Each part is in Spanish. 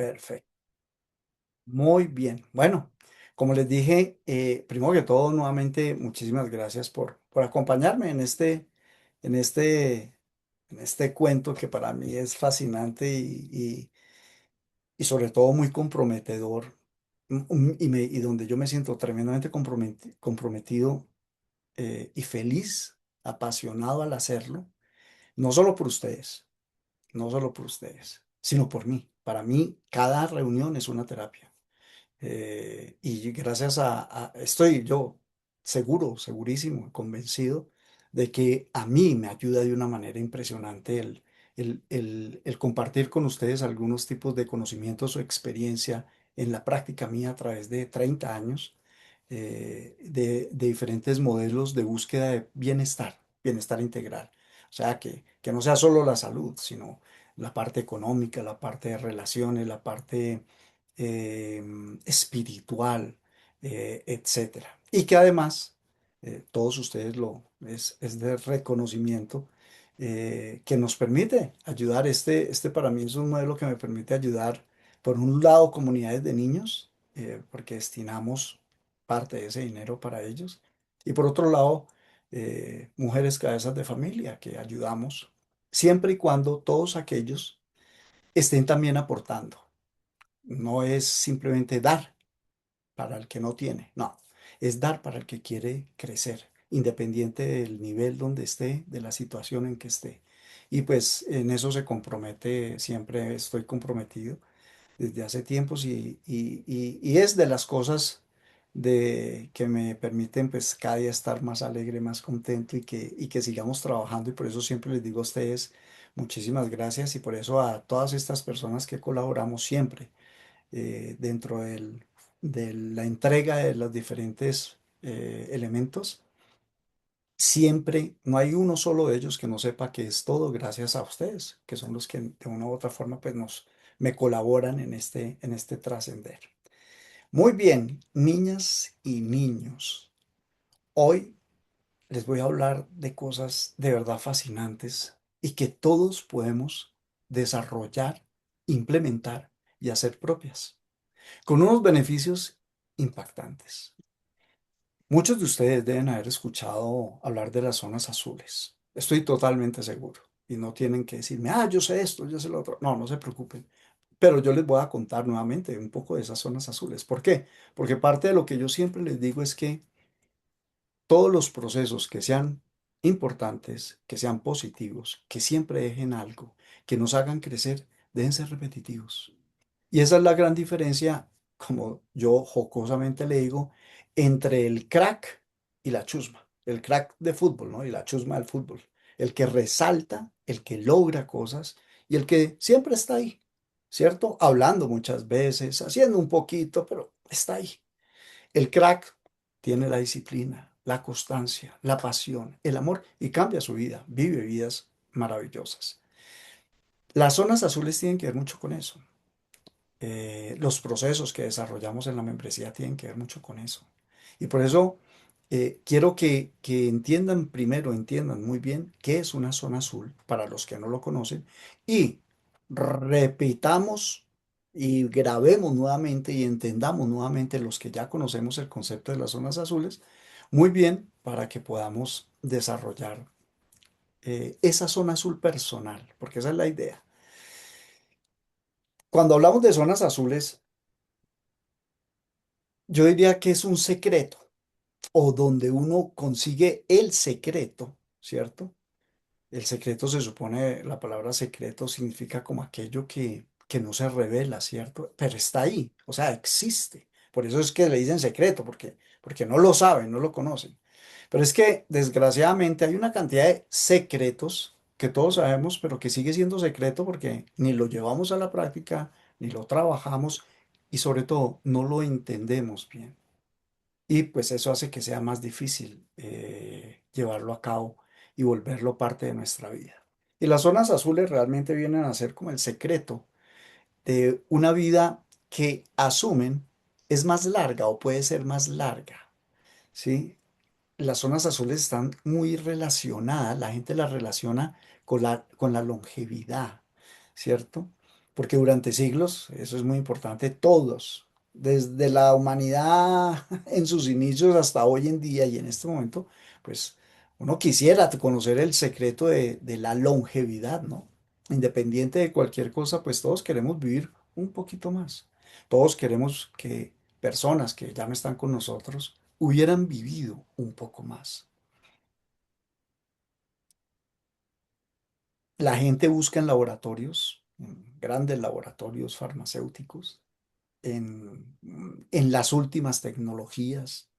Perfecto. Muy bien. Bueno, como les dije, primero que todo, nuevamente, muchísimas gracias por acompañarme en este, en este cuento que para mí es fascinante y sobre todo muy comprometedor y donde yo me siento tremendamente comprometido y feliz, apasionado al hacerlo, no solo por ustedes, no solo por ustedes, sino por mí. Para mí, cada reunión es una terapia. Y gracias estoy yo seguro, segurísimo, convencido de que a mí me ayuda de una manera impresionante el compartir con ustedes algunos tipos de conocimientos o experiencia en la práctica mía a través de 30 años de diferentes modelos de búsqueda de bienestar, bienestar integral. O sea, que no sea solo la salud, sino la parte económica, la parte de relaciones, la parte eh, espiritual, etcétera. Y que además, todos ustedes es de reconocimiento que nos permite ayudar. Este para mí es un modelo que me permite ayudar, por un lado, comunidades de niños, porque destinamos parte de ese dinero para ellos, y por otro lado, mujeres cabezas de familia que ayudamos, siempre y cuando todos aquellos estén también aportando. No es simplemente dar para el que no tiene, no, es dar para el que quiere crecer, independiente del nivel donde esté, de la situación en que esté. Y pues en eso se compromete, siempre estoy comprometido desde hace tiempos y es de las cosas que me permiten pues cada día estar más alegre, más contento y que sigamos trabajando y por eso siempre les digo a ustedes muchísimas gracias y por eso a todas estas personas que colaboramos siempre dentro de la entrega de los diferentes elementos, siempre no hay uno solo de ellos que no sepa que es todo gracias a ustedes, que son los que de una u otra forma pues me colaboran en este trascender. Muy bien, niñas y niños, hoy les voy a hablar de cosas de verdad fascinantes y que todos podemos desarrollar, implementar y hacer propias, con unos beneficios impactantes. Muchos de ustedes deben haber escuchado hablar de las zonas azules. Estoy totalmente seguro. Y no tienen que decirme, yo sé esto, yo sé lo otro. No, no se preocupen. Pero yo les voy a contar nuevamente un poco de esas zonas azules. ¿Por qué? Porque parte de lo que yo siempre les digo es que todos los procesos que sean importantes, que sean positivos, que siempre dejen algo, que nos hagan crecer, deben ser repetitivos. Y esa es la gran diferencia, como yo jocosamente le digo, entre el crack y la chusma. El crack de fútbol, ¿no? Y la chusma del fútbol. El que resalta, el que logra cosas y el que siempre está ahí, ¿cierto? Hablando muchas veces, haciendo un poquito, pero está ahí. El crack tiene la disciplina, la constancia, la pasión, el amor y cambia su vida, vive vidas maravillosas. Las zonas azules tienen que ver mucho con eso. Los procesos que desarrollamos en la membresía tienen que ver mucho con eso. Y por eso quiero que entiendan primero, entiendan muy bien qué es una zona azul para los que no lo conocen y repitamos y grabemos nuevamente y entendamos nuevamente los que ya conocemos el concepto de las zonas azules muy bien para que podamos desarrollar esa zona azul personal, porque esa es la idea. Cuando hablamos de zonas azules, yo diría que es un secreto o donde uno consigue el secreto, ¿cierto? El secreto se supone, la palabra secreto significa como aquello que no se revela, ¿cierto? Pero está ahí, o sea, existe. Por eso es que le dicen secreto, porque no lo saben, no lo conocen. Pero es que desgraciadamente hay una cantidad de secretos que todos sabemos, pero que sigue siendo secreto porque ni lo llevamos a la práctica, ni lo trabajamos y sobre todo no lo entendemos bien. Y pues eso hace que sea más difícil llevarlo a cabo y volverlo parte de nuestra vida. Y las zonas azules realmente vienen a ser como el secreto de una vida que asumen es más larga o puede ser más larga, ¿sí? Las zonas azules están muy relacionadas, la gente las relaciona con la longevidad, ¿cierto? porque durante siglos, eso es muy importante, todos, desde la humanidad en sus inicios hasta hoy en día y en este momento, pues uno quisiera conocer el secreto de la longevidad, ¿no? Independiente de cualquier cosa, pues todos queremos vivir un poquito más. Todos queremos que personas que ya no están con nosotros hubieran vivido un poco más. La gente busca en laboratorios, en grandes laboratorios farmacéuticos, en las últimas tecnologías.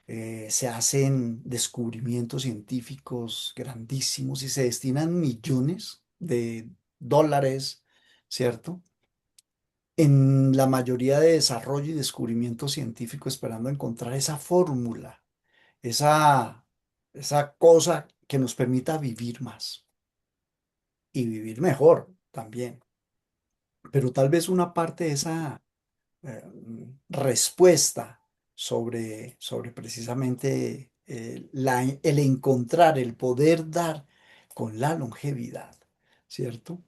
Se hacen descubrimientos científicos grandísimos y se destinan millones de dólares, ¿cierto? En la mayoría de desarrollo y descubrimiento científico esperando encontrar esa fórmula, esa, esa cosa que nos permita vivir más y vivir mejor también. Pero tal vez una parte de esa respuesta sobre precisamente el encontrar, el poder dar con la longevidad, ¿cierto?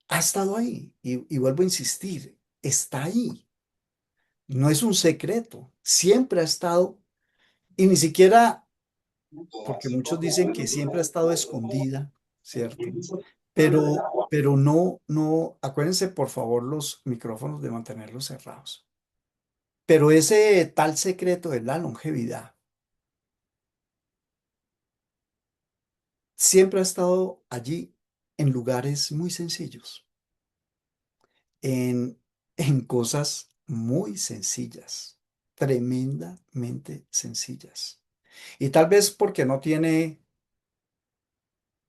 Ha estado ahí y vuelvo a insistir, está ahí, no es un secreto, siempre ha estado y ni siquiera, porque muchos dicen que siempre ha estado escondida, ¿cierto? Pero no, no, acuérdense por favor los micrófonos de mantenerlos cerrados. Pero ese tal secreto de la longevidad siempre ha estado allí en lugares muy sencillos, en, en cosas muy sencillas, tremendamente sencillas. Y tal vez porque no tiene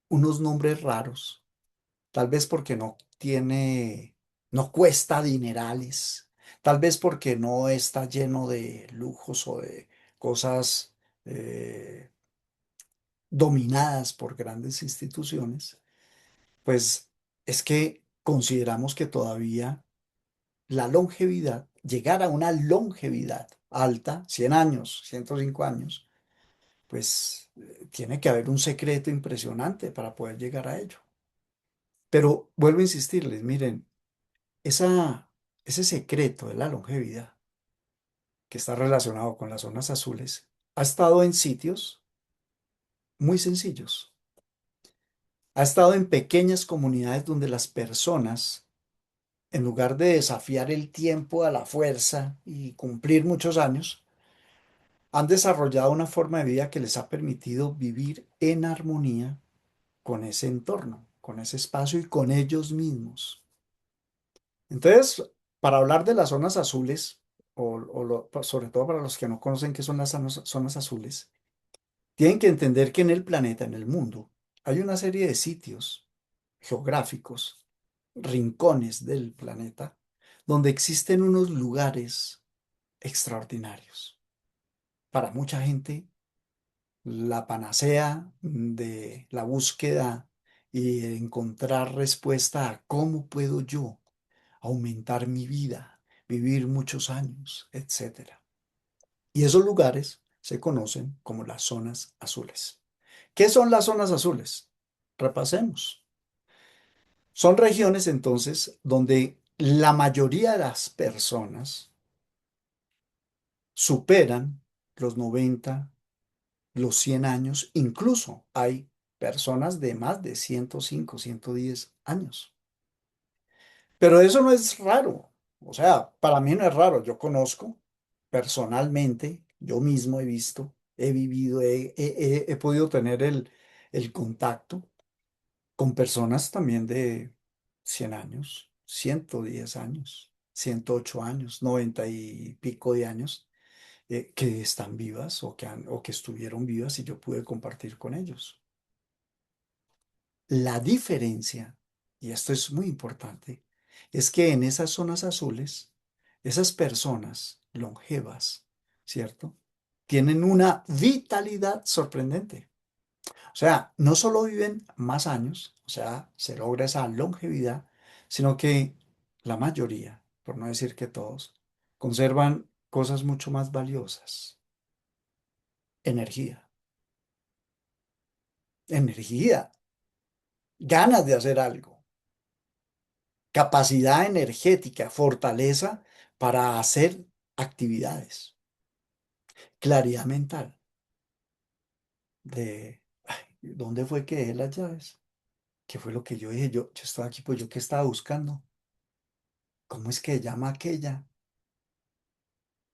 unos nombres raros, tal vez porque no tiene, no cuesta dinerales, tal vez porque no está lleno de lujos o de cosas dominadas por grandes instituciones, pues es que consideramos que todavía la longevidad, llegar a una longevidad alta, 100 años, 105 años, pues tiene que haber un secreto impresionante para poder llegar a ello. Pero vuelvo a insistirles, miren, ese secreto de la longevidad que está relacionado con las zonas azules ha estado en sitios muy sencillos. Ha estado en pequeñas comunidades donde las personas, en lugar de desafiar el tiempo a la fuerza y cumplir muchos años, han desarrollado una forma de vida que les ha permitido vivir en armonía con ese entorno, con ese espacio y con ellos mismos. Entonces, para hablar de las zonas azules, sobre todo para los que no conocen qué son las zonas azules, tienen que entender que en el planeta, en el mundo, hay una serie de sitios geográficos, rincones del planeta, donde existen unos lugares extraordinarios. Para mucha gente, la panacea de la búsqueda y encontrar respuesta a cómo puedo yo aumentar mi vida, vivir muchos años, etcétera. Y esos lugares se conocen como las zonas azules. ¿Qué son las zonas azules? Repasemos. Son regiones entonces donde la mayoría de las personas superan los 90, los 100 años, incluso hay personas de más de 105, 110 años. Pero eso no es raro. O sea, para mí no es raro. Yo conozco personalmente, yo mismo he visto, he vivido, he podido tener el contacto con personas también de 100 años, 110 años, 108 años, 90 y pico de años, que están vivas o que estuvieron vivas y yo pude compartir con ellos. La diferencia, y esto es muy importante, es que en esas zonas azules, esas personas longevas, ¿cierto? Tienen una vitalidad sorprendente. O sea, no solo viven más años, o sea, se logra esa longevidad, sino que la mayoría, por no decir que todos, conservan cosas mucho más valiosas. Energía, energía, ganas de hacer algo. capacidad energética, fortaleza para hacer actividades, claridad mental de, ay, ¿dónde fue que dejé las llaves? ¿Qué fue lo que yo dije? Yo estaba aquí, pues yo qué estaba buscando. ¿Cómo es que llama aquella?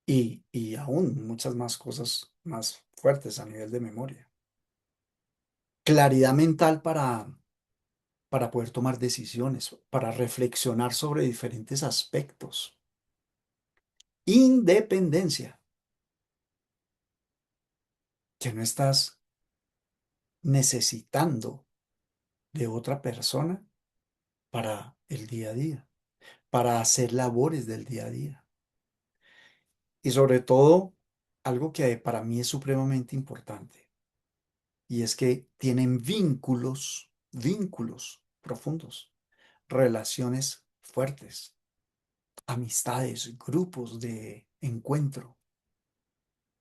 Y aún muchas más cosas más fuertes a nivel de memoria. Claridad mental para poder tomar decisiones, para reflexionar sobre diferentes aspectos. Independencia, que no estás necesitando de otra persona para el día a día, para hacer labores del día a día. Y sobre todo, algo que para mí es supremamente importante, y es que tienen vínculos profundos, relaciones fuertes, amistades, grupos de encuentro.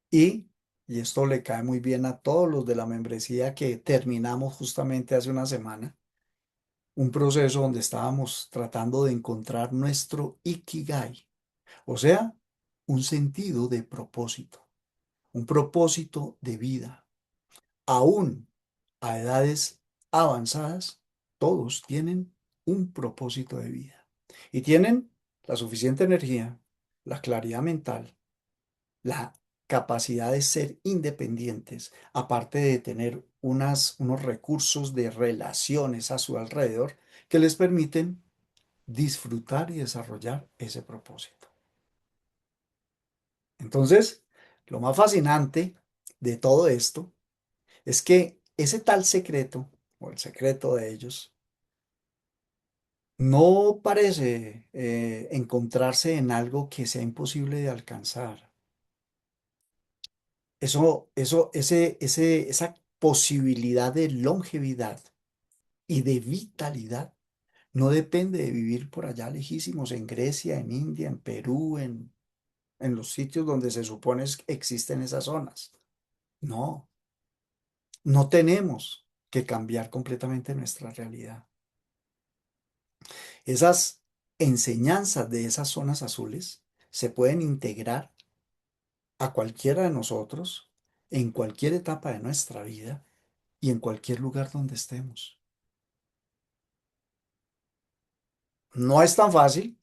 Y, y esto le cae muy bien a todos los de la membresía que terminamos justamente hace una semana, un proceso donde estábamos tratando de encontrar nuestro ikigai, o sea, un sentido de propósito, un propósito de vida. Aún a edades avanzadas, todos tienen un propósito de vida y tienen la suficiente energía, la claridad mental, la capacidad de ser independientes, aparte de tener unos recursos de relaciones a su alrededor que les permiten disfrutar y desarrollar ese propósito. Entonces, lo más fascinante de todo esto es que ese tal secreto, o el secreto de ellos, no parece encontrarse en algo que sea imposible de alcanzar. Esa posibilidad de longevidad y de vitalidad no depende de vivir por allá lejísimos, en Grecia, en India, en Perú, en los sitios donde se supone existen esas zonas. No, no tenemos que cambiar completamente nuestra realidad. Esas enseñanzas de esas zonas azules se pueden integrar a cualquiera de nosotros en cualquier etapa de nuestra vida y en cualquier lugar donde estemos. No es tan fácil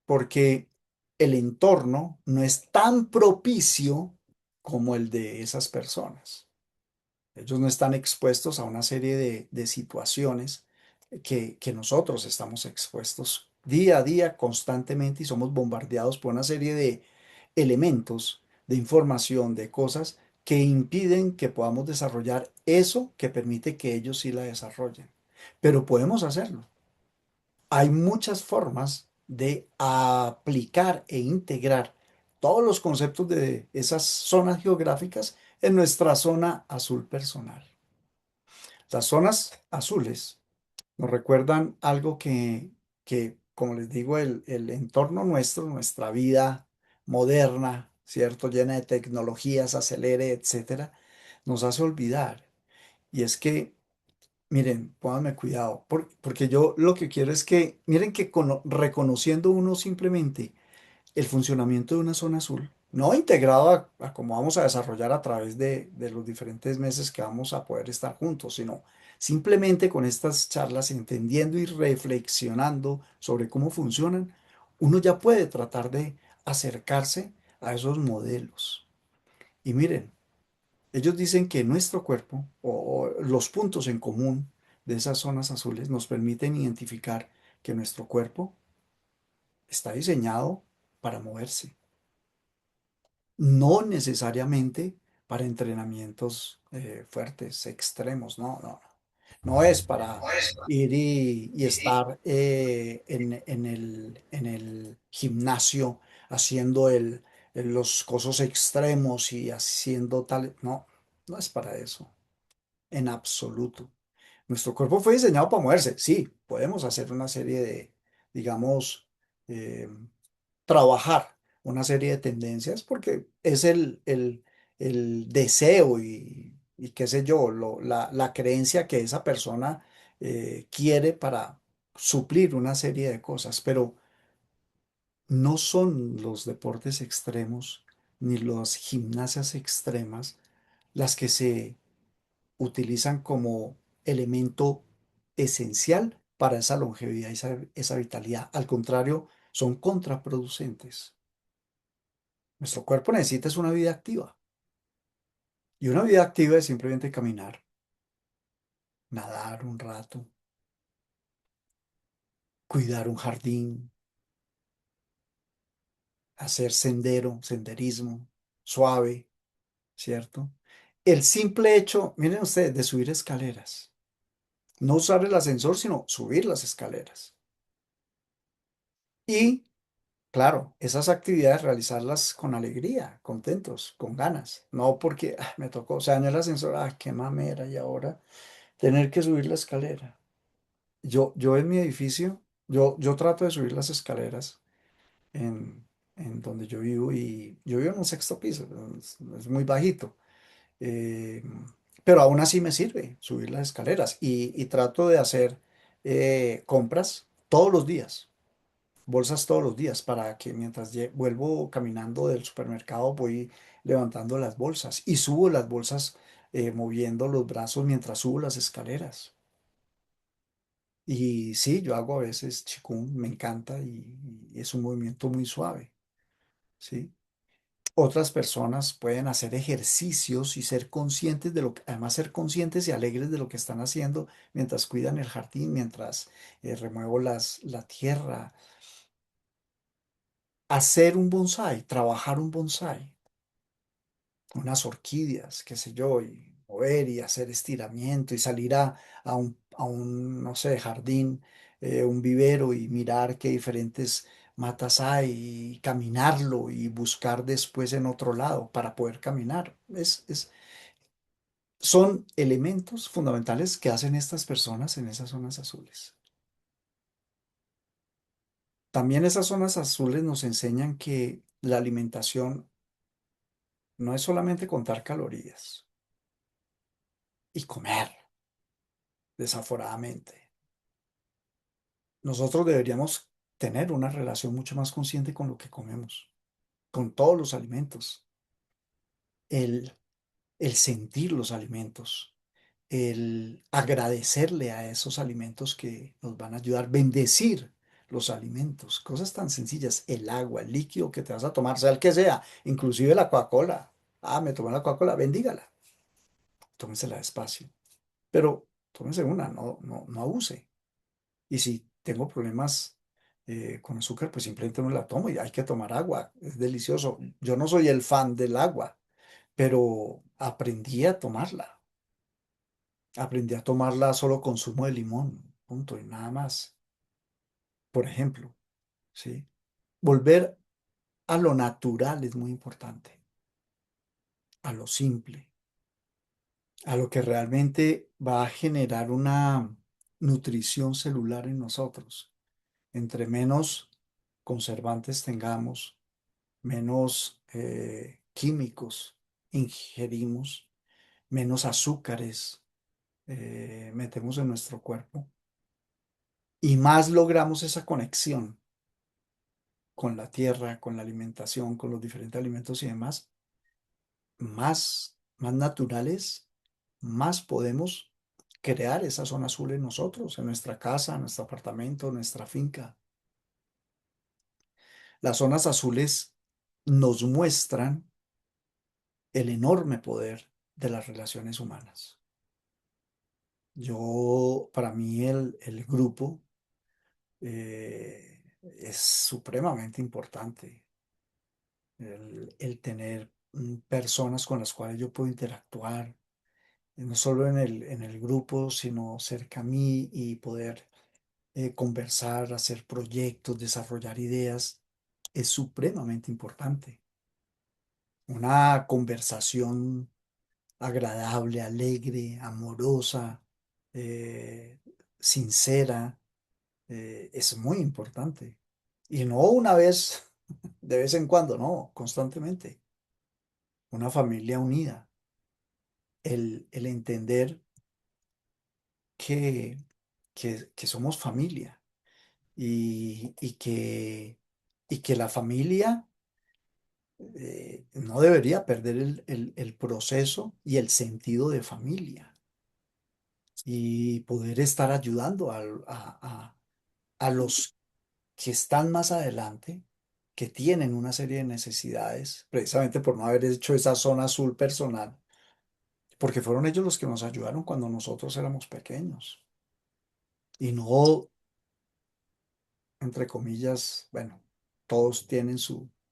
porque el entorno no es tan propicio como el de esas personas. Ellos no están expuestos a una serie de situaciones que nosotros estamos expuestos día a día, constantemente, y somos bombardeados por una serie de elementos, de información, de cosas que impiden que podamos desarrollar eso que permite que ellos sí la desarrollen. Pero podemos hacerlo. Hay muchas formas de aplicar e integrar todos los conceptos de esas zonas geográficas en nuestra zona azul personal. Las zonas azules nos recuerdan algo que como les digo, el entorno nuestro, nuestra vida moderna, ¿cierto? Llena de tecnologías, acelere, etcétera, nos hace olvidar. Y es que, miren, pónganme cuidado, porque yo lo que quiero es que, miren que reconociendo uno simplemente el funcionamiento de una zona azul, no integrado a cómo vamos a desarrollar a través de los diferentes meses que vamos a poder estar juntos, sino simplemente con estas charlas, entendiendo y reflexionando sobre cómo funcionan, uno ya puede tratar de acercarse a esos modelos. Y miren, ellos dicen que nuestro cuerpo o los puntos en común de esas zonas azules nos permiten identificar que nuestro cuerpo está diseñado para moverse, no necesariamente para entrenamientos fuertes, extremos, no, no, no. No es para ir y estar en el gimnasio haciendo los cosos extremos y haciendo tal, no, no es para eso, en absoluto. Nuestro cuerpo fue diseñado para moverse, sí, podemos hacer una serie de, digamos, eh, trabajar una serie de tendencias porque es el deseo y qué sé yo, la creencia que esa persona quiere suplir una serie de cosas, pero no son los deportes extremos ni las gimnasias extremas las que se utilizan como elemento esencial para esa longevidad y esa vitalidad. Al contrario, son contraproducentes. Nuestro cuerpo necesita es una vida activa. Y una vida activa es simplemente caminar, nadar un rato, cuidar un jardín, hacer sendero, senderismo, suave, ¿cierto? El simple hecho, miren ustedes, de subir escaleras. No usar el ascensor, sino subir las escaleras. Y claro, esas actividades realizarlas con alegría, contentos, con ganas, no porque me tocó, o sea, en el ascensor, qué mamera, y ahora tener que subir la escalera. Yo en mi edificio, yo trato de subir las escaleras en, en donde yo vivo y yo vivo en un sexto piso, es muy bajito, eh, pero aún así me sirve subir las escaleras y trato de hacer compras todos los días, bolsas todos los días para que mientras vuelvo caminando del supermercado voy levantando las bolsas y subo las bolsas moviendo los brazos mientras subo las escaleras. Y sí, yo hago a veces chikung, me encanta y es un movimiento muy suave, ¿sí? Otras personas pueden hacer ejercicios y ser conscientes de lo que, además ser conscientes y alegres de lo que están haciendo mientras cuidan el jardín, mientras remuevo la tierra, hacer un bonsai, trabajar un bonsai, unas orquídeas, qué sé yo, y mover y hacer estiramiento y salir a un, no sé, jardín, un vivero y mirar qué diferentes matas hay y caminarlo y buscar después en otro lado para poder caminar. Son elementos fundamentales que hacen estas personas en esas zonas azules. También esas zonas azules nos enseñan que la alimentación no es solamente contar calorías y comer desaforadamente. Nosotros deberíamos tener una relación mucho más consciente con lo que comemos, con todos los alimentos, el, el sentir los alimentos, el agradecerle a esos alimentos que nos van a ayudar, bendecir los alimentos, cosas tan sencillas, el agua, el líquido que te vas a tomar, sea el que sea, inclusive la Coca-Cola. Me tomé la Coca-Cola, bendígala, tómesela despacio, pero tómese una, no abuse. Y si tengo problemas con azúcar, pues simplemente no la tomo y hay que tomar agua. Es delicioso. Yo no soy el fan del agua, pero aprendí a tomarla. Aprendí a tomarla solo consumo de limón, punto, y nada más. Por ejemplo, ¿sí? Volver a lo natural es muy importante, a lo simple, a lo que realmente va a generar una nutrición celular en nosotros. Entre menos conservantes tengamos, menos químicos ingerimos, menos azúcares metemos en nuestro cuerpo y más logramos esa conexión con la tierra, con la alimentación, con los diferentes alimentos y demás, más naturales, más podemos crear esa zona azul en nosotros, en nuestra casa, en nuestro apartamento, en nuestra finca. Las zonas azules nos muestran el enorme poder de las relaciones humanas. Para mí el grupo es supremamente importante. El tener personas con las cuales yo puedo interactuar, no solo en el grupo, sino cerca a mí y poder conversar, hacer proyectos, desarrollar ideas, es supremamente importante. Una conversación agradable, alegre, amorosa, eh, sincera, es muy importante. Y no una vez, de vez en cuando, no, constantemente. Una familia unida. El entender que, que somos familia. y que la familia no debería perder el proceso y el sentido de familia y poder estar ayudando a los que están más adelante, que tienen una serie de necesidades, precisamente por no haber hecho esa zona azul personal, porque fueron ellos los que nos ayudaron cuando nosotros éramos pequeños. Y no, entre comillas, bueno, todos tienen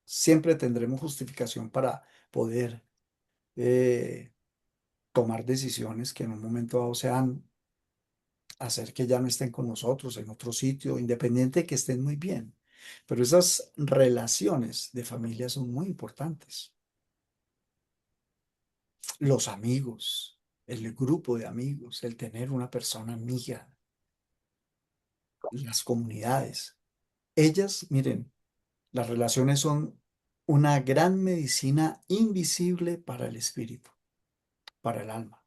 siempre tendremos justificación para poder eh, tomar decisiones que en un momento dado sean hacer que ya no estén con nosotros en otro sitio, independiente de que estén muy bien. Pero esas relaciones de familia son muy importantes. Los amigos, el grupo de amigos, el tener una persona amiga, las comunidades. Ellas, miren, las relaciones son una gran medicina invisible para el espíritu, para el alma.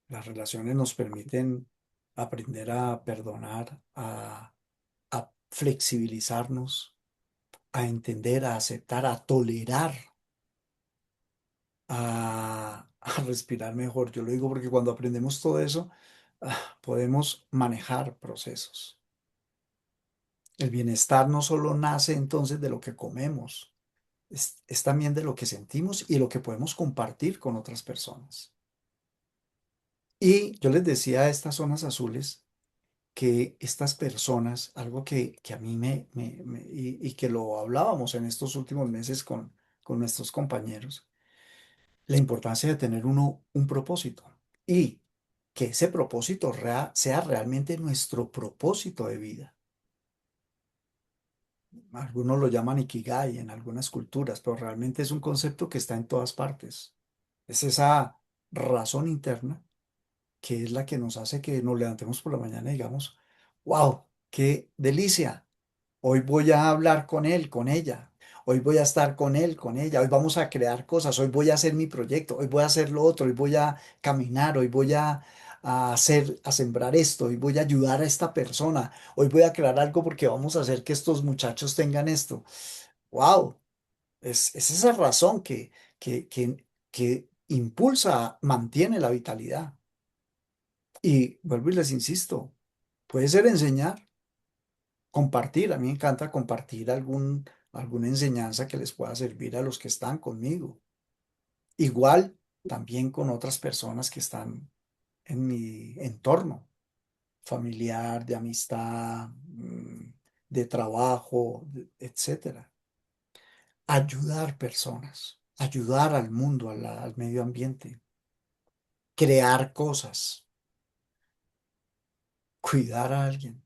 Las relaciones nos permiten aprender a perdonar, a flexibilizarnos, a entender, a aceptar, a tolerar, a respirar mejor. Yo lo digo porque cuando aprendemos todo eso, podemos manejar procesos. El bienestar no solo nace entonces de lo que comemos, es también de lo que sentimos y lo que podemos compartir con otras personas. Y yo les decía a estas zonas azules que estas personas, algo que a mí y que lo hablábamos en estos últimos meses con nuestros compañeros, la importancia de tener un propósito y que ese propósito sea realmente nuestro propósito de vida. Algunos lo llaman Ikigai en algunas culturas, pero realmente es un concepto que está en todas partes. Es esa razón interna que es la que nos hace que nos levantemos por la mañana y digamos, wow, qué delicia. Hoy voy a hablar con él, con ella. Hoy voy a estar con él, con ella. Hoy vamos a crear cosas. Hoy voy a hacer mi proyecto. Hoy voy a hacer lo otro. Hoy voy a caminar. Hoy voy a sembrar esto. Hoy voy a ayudar a esta persona. Hoy voy a crear algo porque vamos a hacer que estos muchachos tengan esto. Wow. Es esa razón que impulsa, mantiene la vitalidad. Y vuelvo y les insisto, puede ser enseñar, compartir. A mí me encanta compartir alguna enseñanza que les pueda servir a los que están conmigo. Igual también con otras personas que están en mi entorno, familiar, de amistad, de trabajo, etcétera. Ayudar personas, ayudar al mundo, al medio ambiente, crear cosas, cuidar a alguien.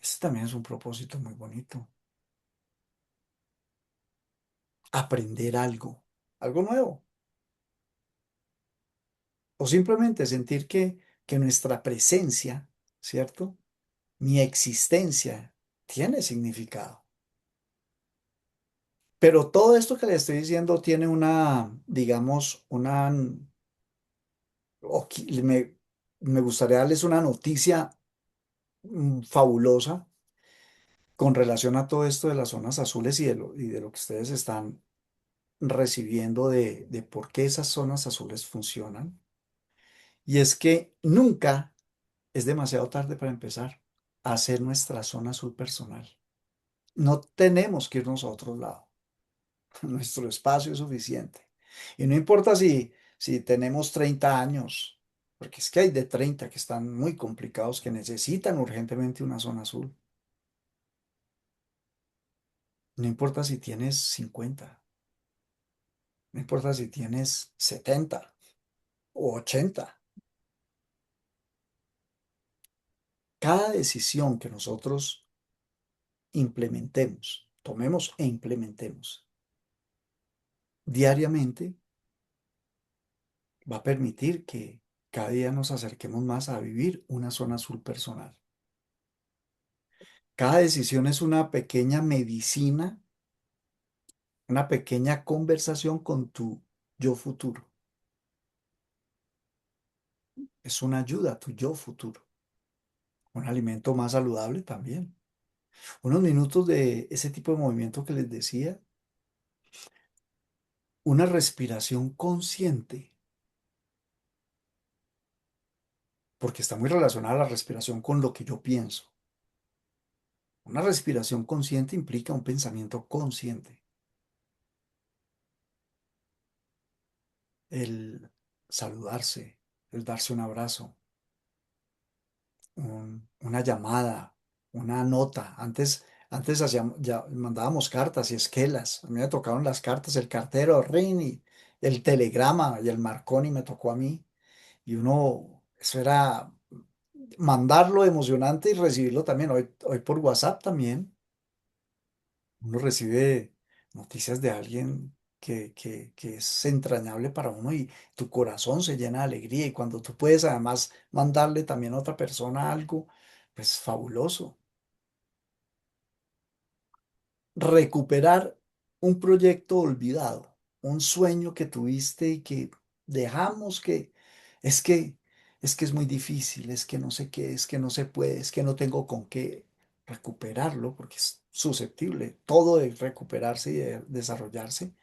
Ese también es un propósito muy bonito. Aprender algo, algo nuevo. O simplemente sentir que nuestra presencia, ¿cierto? Mi existencia tiene significado. Pero todo esto que le estoy diciendo tiene digamos, me gustaría darles una noticia fabulosa con relación a todo esto de las zonas azules y de lo que ustedes están recibiendo de por qué esas zonas azules funcionan. Y es que nunca es demasiado tarde para empezar a hacer nuestra zona azul personal. No tenemos que irnos a otro lado. Nuestro espacio es suficiente. Y no importa si tenemos 30 años, porque es que hay de 30 que están muy complicados, que necesitan urgentemente una zona azul. No importa si tienes 50, no importa si tienes 70 o 80. Cada decisión que nosotros implementemos, tomemos e implementemos diariamente, va a permitir que cada día nos acerquemos más a vivir una zona azul personal. Cada decisión es una pequeña medicina, una pequeña conversación con tu yo futuro. Es una ayuda a tu yo futuro. un alimento más saludable también. Unos minutos de ese tipo de movimiento que les decía, una respiración consciente, porque está muy relacionada la respiración con lo que yo pienso. Una respiración consciente implica un pensamiento consciente. El saludarse, el darse un abrazo, una llamada, una nota. Antes hacíamos, ya mandábamos cartas y esquelas. A mí me tocaron las cartas, el cartero, rin, y el telegrama y el Marconi me tocó a mí. Y uno, eso era mandarlo emocionante y recibirlo también. Hoy por WhatsApp también. Uno recibe noticias de alguien que es entrañable para uno y tu corazón se llena de alegría y cuando tú puedes además mandarle también a otra persona algo, pues fabuloso. Recuperar un proyecto olvidado, un sueño que tuviste y que dejamos que es que es que es muy difícil, es que no sé qué, es que no se puede, es que no tengo con qué recuperarlo porque es susceptible todo de recuperarse y de desarrollarse.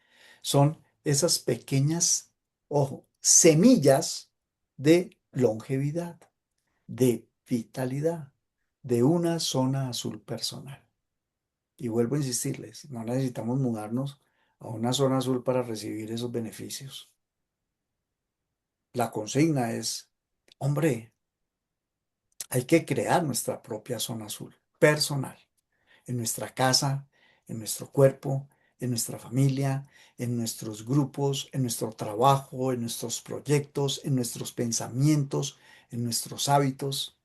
Son esas pequeñas, ojo, semillas de longevidad, de vitalidad, de una zona azul personal. Y vuelvo a insistirles, no necesitamos mudarnos a una zona azul para recibir esos beneficios. La consigna es, hombre, hay que crear nuestra propia zona azul personal, en nuestra casa, en nuestro cuerpo, en nuestra familia, en nuestros grupos, en nuestro trabajo, en nuestros proyectos, en nuestros pensamientos, en nuestros hábitos.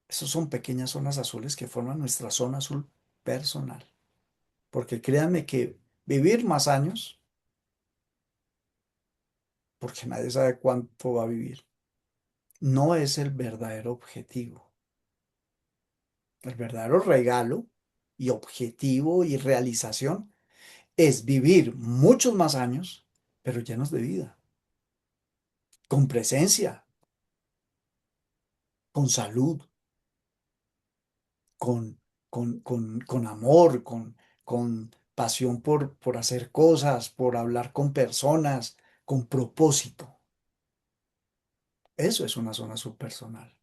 Esos son pequeñas zonas azules que forman nuestra zona azul personal. Porque créanme que vivir más años porque nadie sabe cuánto va a vivir. No es el verdadero objetivo. El verdadero regalo y objetivo y realización es vivir muchos más años, pero llenos de vida, con presencia, con salud, con, con amor, con pasión por hacer cosas, por hablar con personas, con propósito. Eso es una zona subpersonal.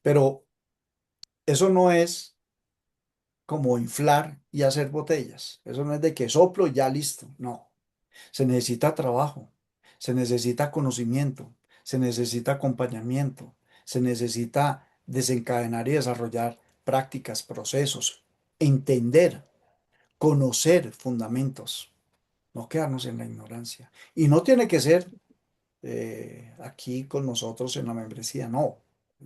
Pero eso no es como inflar y hacer botellas. Eso no es de que soplo y ya listo. No. Se necesita trabajo, se necesita conocimiento, se necesita acompañamiento, se necesita desencadenar y desarrollar prácticas, procesos, entender, conocer fundamentos, no quedarnos en la ignorancia. Y no tiene que ser aquí con nosotros en la membresía. No,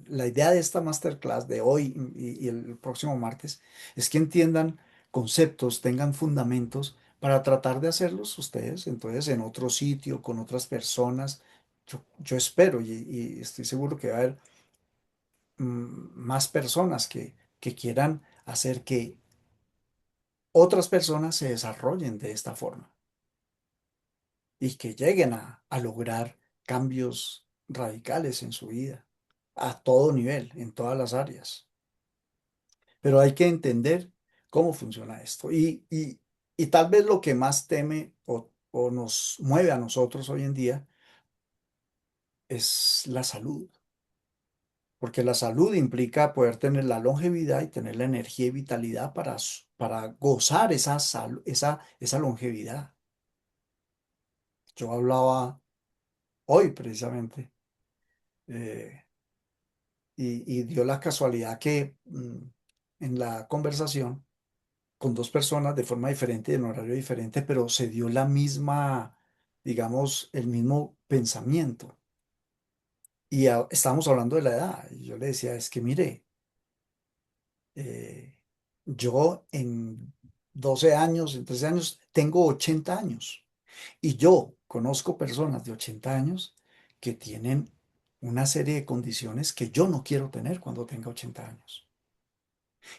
la idea de esta masterclass de hoy y el próximo martes es que entiendan conceptos, tengan fundamentos para tratar de hacerlos ustedes, entonces en otro sitio, con otras personas. Yo espero y estoy seguro que va a haber más personas que quieran hacer que otras personas se desarrollen de esta forma y que lleguen a lograr cambios radicales en su vida, a todo nivel, en todas las áreas. Pero hay que entender cómo funciona esto. Y tal vez lo que más teme o nos mueve a nosotros hoy en día es la salud, porque la salud implica poder tener la longevidad y tener la energía y vitalidad para gozar esa longevidad. Yo hablaba hoy precisamente. eh, y dio la casualidad que en la conversación con dos personas de forma diferente, en horario diferente, pero se dio la misma, digamos, el mismo pensamiento. Y estábamos hablando de la edad. Y yo le decía, es que mire, eh, yo en 12 años, en 13 años, tengo 80 años. Y yo conozco personas de 80 años que tienen una serie de condiciones que yo no quiero tener cuando tenga 80 años.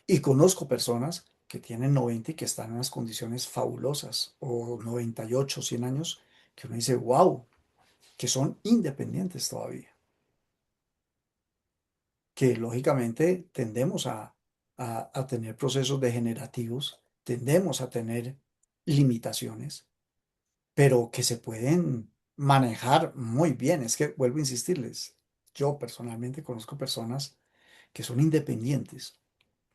Y conozco personas que tienen 90 y que están en unas condiciones fabulosas, o 98, 100 años, que uno dice, wow, que son independientes todavía, que lógicamente tendemos a tener procesos degenerativos, tendemos a tener limitaciones, pero que se pueden manejar muy bien. Es que vuelvo a insistirles, yo personalmente conozco personas que son independientes,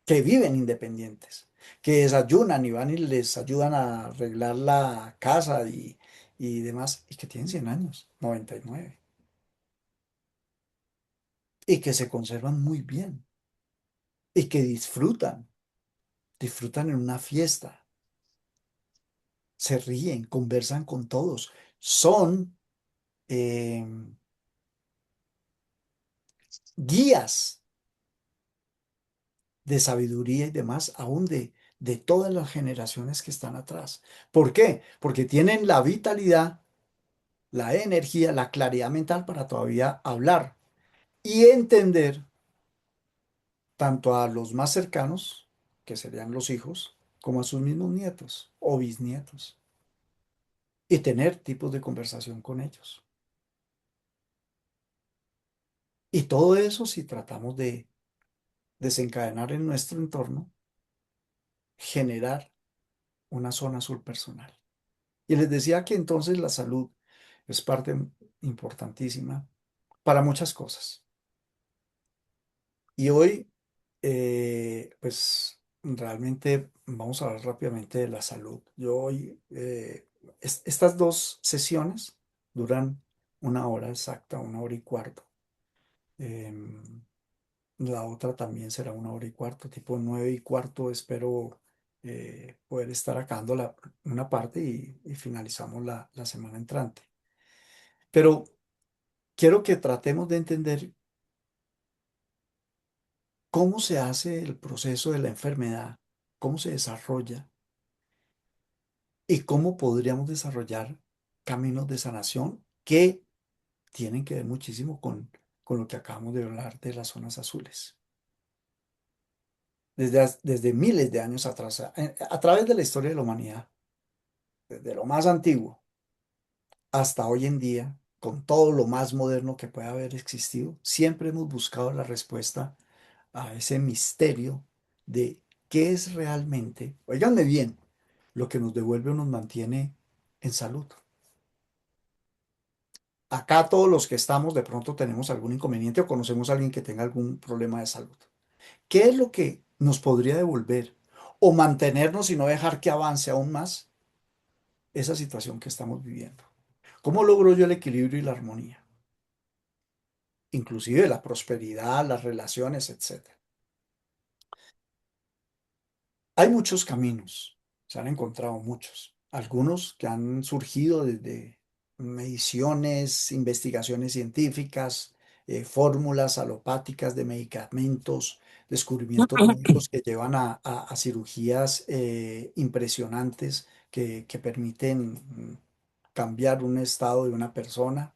que viven independientes, que desayunan y van y les ayudan a arreglar la casa y demás, y que tienen 100 años, 99, y que se conservan muy bien, y que disfrutan en una fiesta, se ríen, conversan con todos, son eh, guías de sabiduría y demás, aún de todas las generaciones que están atrás. ¿Por qué? Porque tienen la vitalidad, la energía, la claridad mental para todavía hablar y entender tanto a los más cercanos, que serían los hijos, como a sus mismos nietos o bisnietos, y tener tipos de conversación con ellos. Y todo eso si tratamos de desencadenar en nuestro entorno, generar una zona azul personal. Y les decía que entonces la salud es parte importantísima para muchas cosas. Y hoy, pues realmente vamos a hablar rápidamente de la salud. Yo hoy, estas dos sesiones duran una hora exacta, una hora y cuarto. Em, la otra también será una hora y cuarto, tipo 9:15. Espero poder estar acabando una parte y finalizamos la semana entrante. Pero quiero que tratemos de entender cómo se hace el proceso de la enfermedad, cómo se desarrolla y cómo podríamos desarrollar caminos de sanación que tienen que ver muchísimo con lo que acabamos de hablar de las zonas azules. Desde miles de años atrás, a través de la historia de la humanidad, desde lo más antiguo hasta hoy en día, con todo lo más moderno que pueda haber existido, siempre hemos buscado la respuesta a ese misterio de qué es realmente, óiganme bien, lo que nos devuelve o nos mantiene en salud. Acá todos los que estamos de pronto tenemos algún inconveniente o conocemos a alguien que tenga algún problema de salud. ¿Qué es lo que nos podría devolver o mantenernos y no dejar que avance aún más esa situación que estamos viviendo? ¿Cómo logro yo el equilibrio y la armonía? Inclusive la prosperidad, las relaciones, etcétera. Hay muchos caminos, se han encontrado muchos, algunos que han surgido desde mediciones, investigaciones científicas, fórmulas alopáticas de medicamentos, descubrimientos médicos que llevan a cirugías impresionantes que permiten cambiar un estado de una persona,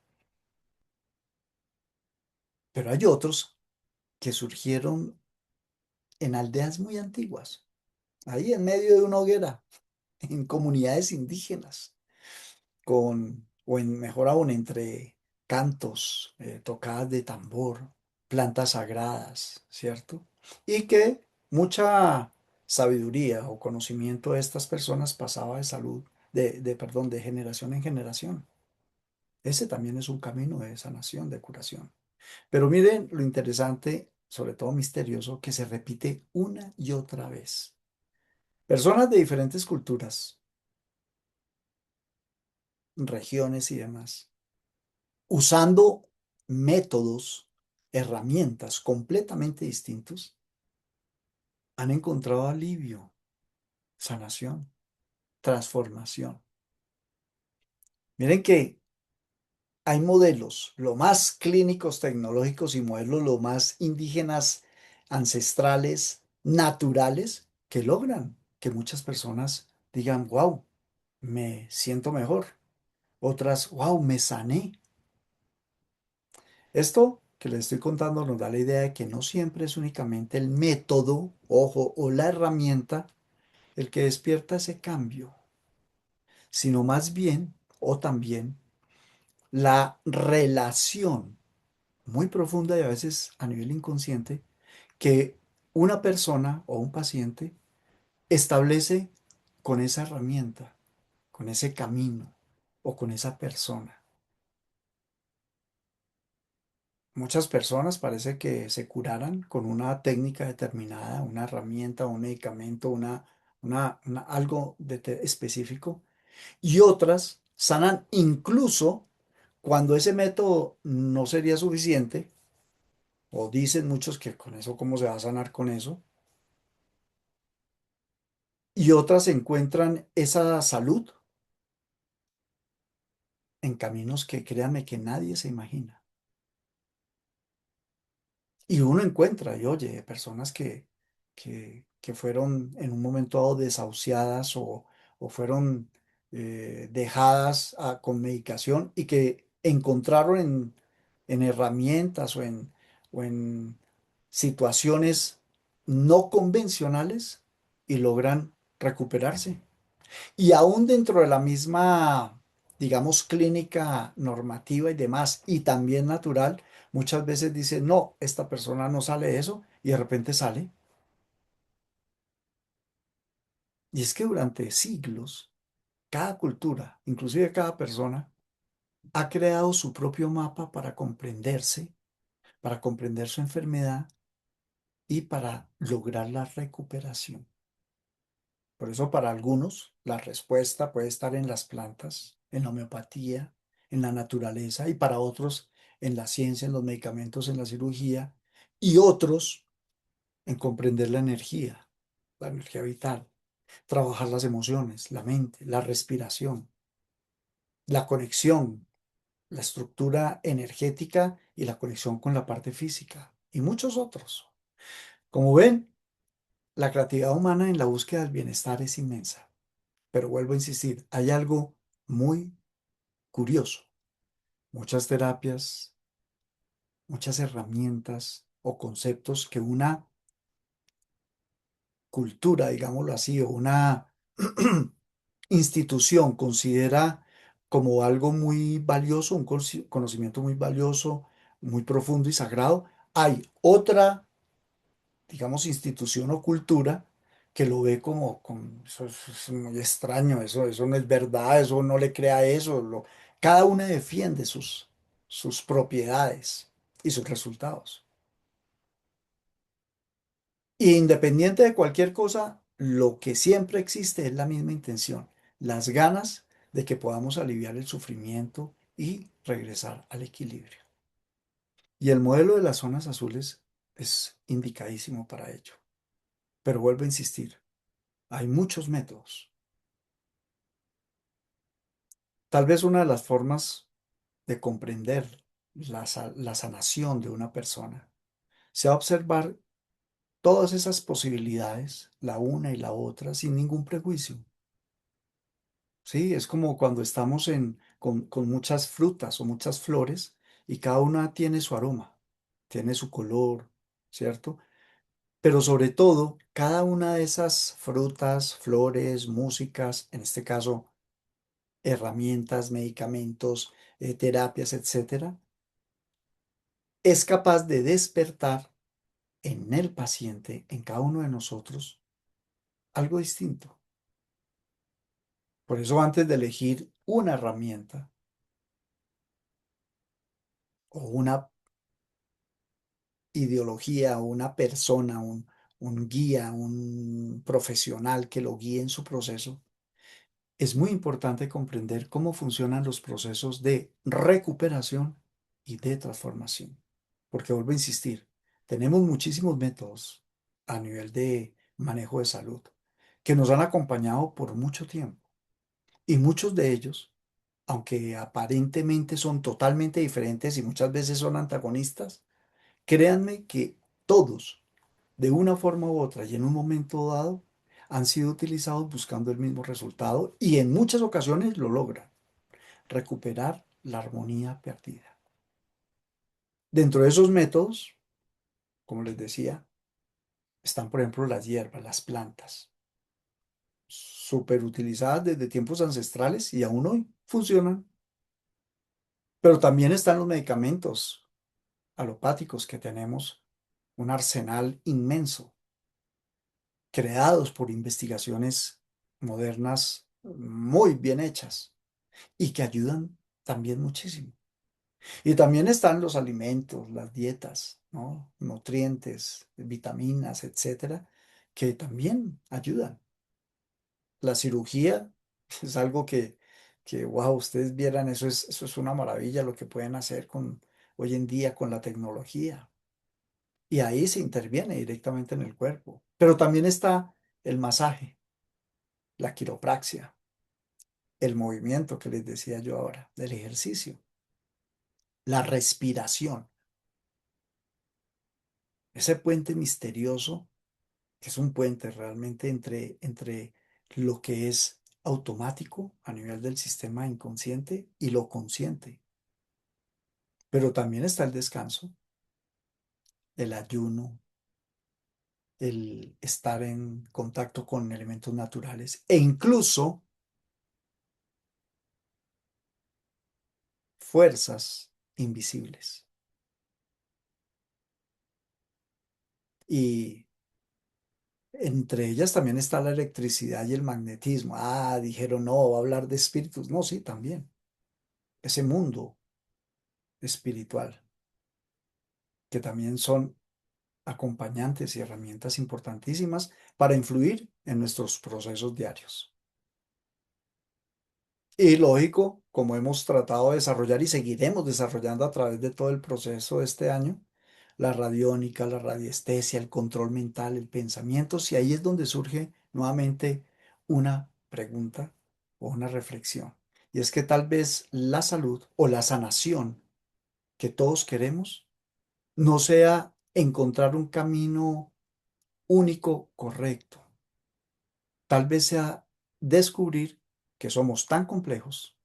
pero hay otros que surgieron en aldeas muy antiguas, ahí en medio de una hoguera, en comunidades indígenas o en, mejor aún, entre cantos, tocadas de tambor, plantas sagradas, ¿cierto? Y que mucha sabiduría o conocimiento de estas personas pasaba de salud, perdón, de generación en generación. Ese también es un camino de sanación, de curación. Pero miren lo interesante, sobre todo misterioso, que se repite una y otra vez. Personas de diferentes culturas, regiones y demás usando métodos, herramientas completamente distintos, han encontrado alivio, sanación, transformación. Miren que hay modelos, lo más clínicos, tecnológicos y modelos lo más indígenas, ancestrales, naturales, que logran que muchas personas digan, wow, me siento mejor. Otras, wow, me sané. Esto que les estoy contando nos da la idea de que no siempre es únicamente el método, ojo, o la herramienta el que despierta ese cambio, sino más bien, o también, la relación muy profunda y a veces a nivel inconsciente que una persona o un paciente establece con esa herramienta, con ese camino o con esa persona. Muchas personas parece que se curaran con una técnica determinada, una herramienta, un medicamento, algo específico, y otras sanan incluso cuando ese método no sería suficiente, o dicen muchos que con eso, ¿cómo se va a sanar con eso? Y otras encuentran esa salud en caminos que créanme que nadie se imagina. Y uno encuentra, y oye, personas que fueron en un momento dado desahuciadas o fueron dejadas con medicación y que encontraron en herramientas o en situaciones no convencionales y logran recuperarse. Y aún dentro de la misma, digamos, clínica normativa y demás, y también natural, muchas veces dicen, no, esta persona no sale de eso, y de repente sale. Y es que durante siglos, cada cultura, inclusive cada persona, ha creado su propio mapa para comprenderse, para comprender su enfermedad y para lograr la recuperación. Por eso para algunos la respuesta puede estar en las plantas, en la homeopatía, en la naturaleza y para otros en la ciencia, en los medicamentos, en la cirugía y otros en comprender la energía vital, trabajar las emociones, la mente, la respiración, la conexión, la estructura energética y la conexión con la parte física y muchos otros. Como ven, la creatividad humana en la búsqueda del bienestar es inmensa. Pero vuelvo a insistir, hay algo muy curioso. Muchas terapias, muchas herramientas o conceptos que una cultura, digámoslo así, o una institución considera como algo muy valioso, un conocimiento muy valioso, muy profundo y sagrado, hay otra, digamos, institución o cultura que lo ve eso es muy extraño, eso no es verdad, eso no le crea eso. Cada una defiende sus propiedades y sus resultados. Independiente de cualquier cosa, lo que siempre existe es la misma intención, las ganas de que podamos aliviar el sufrimiento y regresar al equilibrio. Y el modelo de las zonas azules es indicadísimo para ello. Pero vuelvo a insistir, hay muchos métodos. Tal vez una de las formas de comprender la sanación de una persona sea observar todas esas posibilidades, la una y la otra, sin ningún prejuicio. Sí, es como cuando estamos con muchas frutas o muchas flores y cada una tiene su aroma, tiene su color, ¿cierto? Pero sobre todo, cada una de esas frutas, flores, músicas, en este caso, herramientas, medicamentos, terapias, etcétera, es capaz de despertar en el paciente, en cada uno de nosotros, algo distinto. Por eso, antes de elegir una herramienta o una ideología o una persona, un guía, un profesional que lo guíe en su proceso, es muy importante comprender cómo funcionan los procesos de recuperación y de transformación. Porque vuelvo a insistir, tenemos muchísimos métodos a nivel de manejo de salud que nos han acompañado por mucho tiempo. Y muchos de ellos, aunque aparentemente son totalmente diferentes y muchas veces son antagonistas, créanme que todos, de una forma u otra y en un momento dado, han sido utilizados buscando el mismo resultado y en muchas ocasiones lo logran, recuperar la armonía perdida. Dentro de esos métodos, como les decía, están, por ejemplo, las hierbas, las plantas, súper utilizadas desde tiempos ancestrales y aún hoy funcionan. Pero también están los medicamentos. alopáticos que tenemos un arsenal inmenso, creados por investigaciones modernas muy bien hechas y que ayudan también muchísimo. Y también están los alimentos, las dietas, ¿no? Nutrientes, vitaminas, etcétera, que también ayudan. La cirugía es algo wow, ustedes vieran, eso es una maravilla lo que pueden hacer hoy en día con la tecnología. Y ahí se interviene directamente en el cuerpo. Pero también está el masaje, la quiropraxia, el movimiento que les decía yo ahora, el ejercicio, la respiración, ese puente misterioso, que es un puente realmente entre lo que es automático a nivel del sistema inconsciente y lo consciente. Pero también está el descanso, el ayuno, el estar en contacto con elementos naturales e incluso fuerzas invisibles. Y entre ellas también está la electricidad y el magnetismo. Ah, dijeron, no, va a hablar de espíritus. No, sí, también. Ese mundo espiritual, que también son acompañantes y herramientas importantísimas para influir en nuestros procesos diarios. Y lógico, como hemos tratado de desarrollar y seguiremos desarrollando a través de todo el proceso de este año, la radiónica, la radiestesia, el control mental, el pensamiento, si ahí es donde surge nuevamente una pregunta o una reflexión. Y es que tal vez la salud o la sanación que todos queremos no sea encontrar un camino único, correcto. Tal vez sea descubrir que somos tan complejos,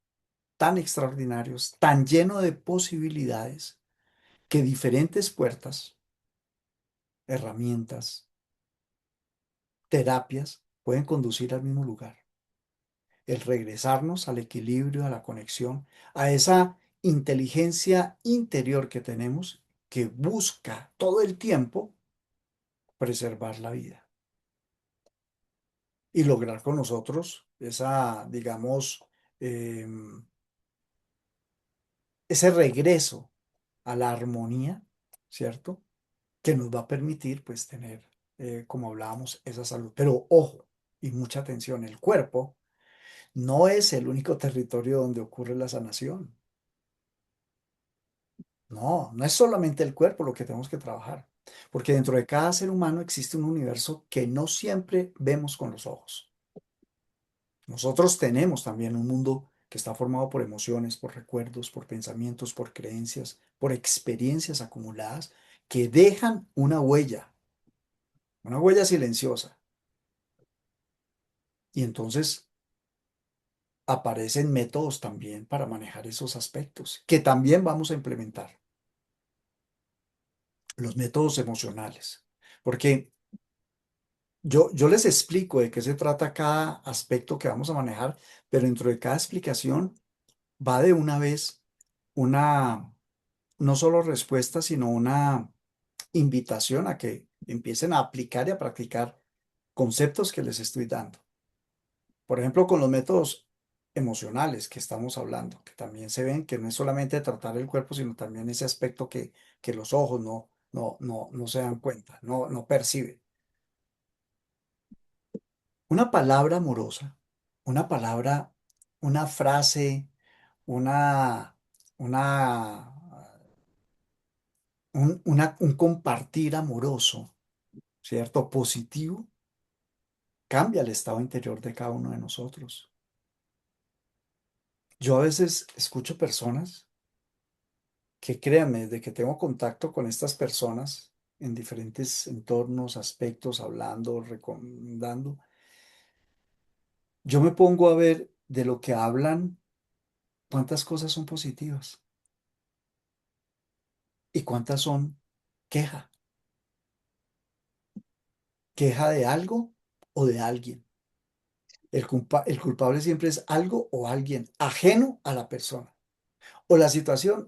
tan extraordinarios, tan lleno de posibilidades, que diferentes puertas, herramientas, terapias pueden conducir al mismo lugar. El regresarnos al equilibrio, a la conexión, a esa inteligencia interior que tenemos que busca todo el tiempo preservar la vida y lograr con nosotros esa, digamos, em, ese regreso a la armonía, ¿cierto? Que nos va a permitir, pues, tener, como hablábamos, esa salud. Pero ojo, y mucha atención, el cuerpo no es el único territorio donde ocurre la sanación. No, no es solamente el cuerpo lo que tenemos que trabajar, porque dentro de cada ser humano existe un universo que no siempre vemos con los ojos. Nosotros tenemos también un mundo que está formado por emociones, por recuerdos, por pensamientos, por creencias, por experiencias acumuladas que dejan una huella silenciosa. Y entonces aparecen métodos también para manejar esos aspectos, que también vamos a implementar, los métodos emocionales. Porque yo les explico de qué se trata cada aspecto que vamos a manejar, pero dentro de cada explicación va de una vez una, no solo respuesta, sino una invitación a que empiecen a aplicar y a practicar conceptos que les estoy dando. Por ejemplo, con los métodos emocionales que estamos hablando, que también se ven que no es solamente tratar el cuerpo, sino también ese aspecto que los ojos no se dan cuenta, no perciben. Una palabra amorosa, una palabra, una frase, una, una, un compartir amoroso, ¿cierto? Positivo, cambia el estado interior de cada uno de nosotros. Yo a veces escucho personas que créanme, desde que tengo contacto con estas personas en diferentes entornos, aspectos, hablando, recomendando, yo me pongo a ver de lo que hablan, cuántas cosas son positivas y cuántas son queja, queja de algo o de alguien. El culpable siempre es algo o alguien ajeno a la persona o la situación.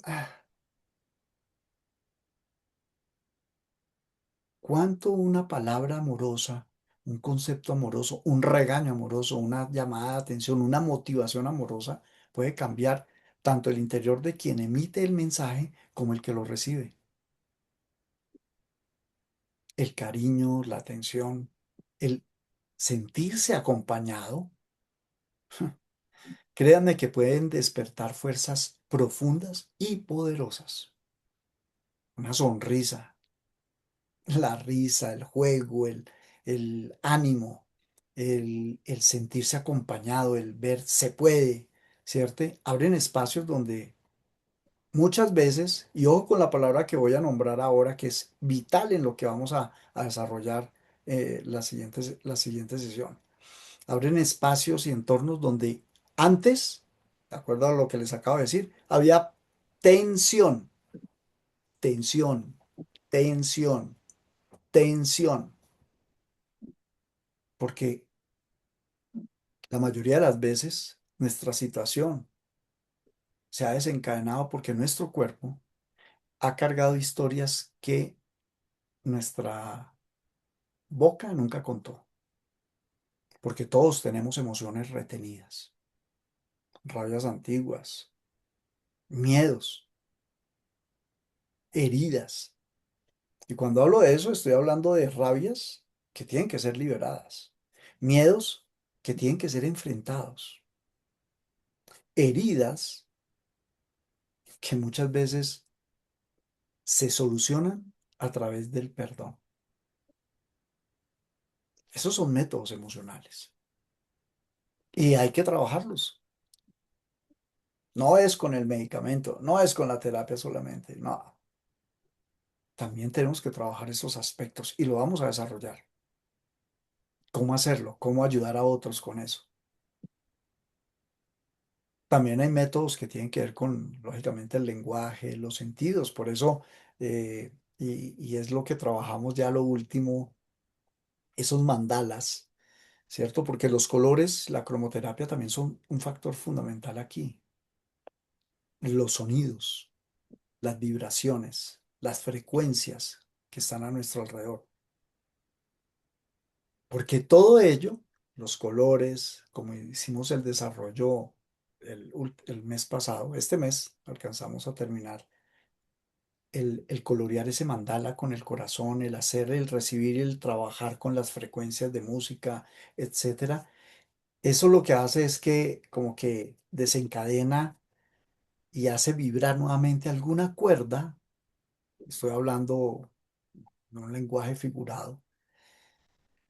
¿Cuánto una palabra amorosa, un concepto amoroso, un regaño amoroso, una llamada de atención, una motivación amorosa puede cambiar tanto el interior de quien emite el mensaje como el que lo recibe? El cariño, la atención, el sentirse acompañado, créanme que pueden despertar fuerzas profundas y poderosas. Una sonrisa, la risa, el juego, el ánimo, el sentirse acompañado, el ver se puede, ¿cierto? Abren espacios donde muchas veces, y ojo con la palabra que voy a nombrar ahora, que es vital en lo que vamos a desarrollar la siguiente sesión. Abren espacios y entornos donde antes, de acuerdo a lo que les acabo de decir, había tensión, tensión, tensión, tensión, porque la mayoría de las veces nuestra situación se ha desencadenado porque nuestro cuerpo ha cargado historias que nuestra boca nunca contó, porque todos tenemos emociones retenidas, rabias antiguas, miedos, heridas. Y cuando hablo de eso, estoy hablando de rabias que tienen que ser liberadas, miedos que tienen que ser enfrentados, heridas que muchas veces se solucionan a través del perdón. Esos son métodos emocionales y hay que trabajarlos. No es con el medicamento, no es con la terapia solamente, no. También tenemos que trabajar esos aspectos y lo vamos a desarrollar. ¿Cómo hacerlo? ¿Cómo ayudar a otros con eso? También hay métodos que tienen que ver con, lógicamente, el lenguaje, los sentidos. Por eso, y es lo que trabajamos ya lo último, esos mandalas, ¿cierto? Porque los colores, la cromoterapia también son un factor fundamental aquí. Los sonidos, las vibraciones, las frecuencias que están a nuestro alrededor. Porque todo ello, los colores, como hicimos el desarrollo el mes pasado, este mes alcanzamos a terminar el colorear ese mandala con el corazón, el hacer, el recibir y el trabajar con las frecuencias de música, etcétera. Eso lo que hace es que como que desencadena y hace vibrar nuevamente alguna cuerda. Estoy hablando en un lenguaje figurado,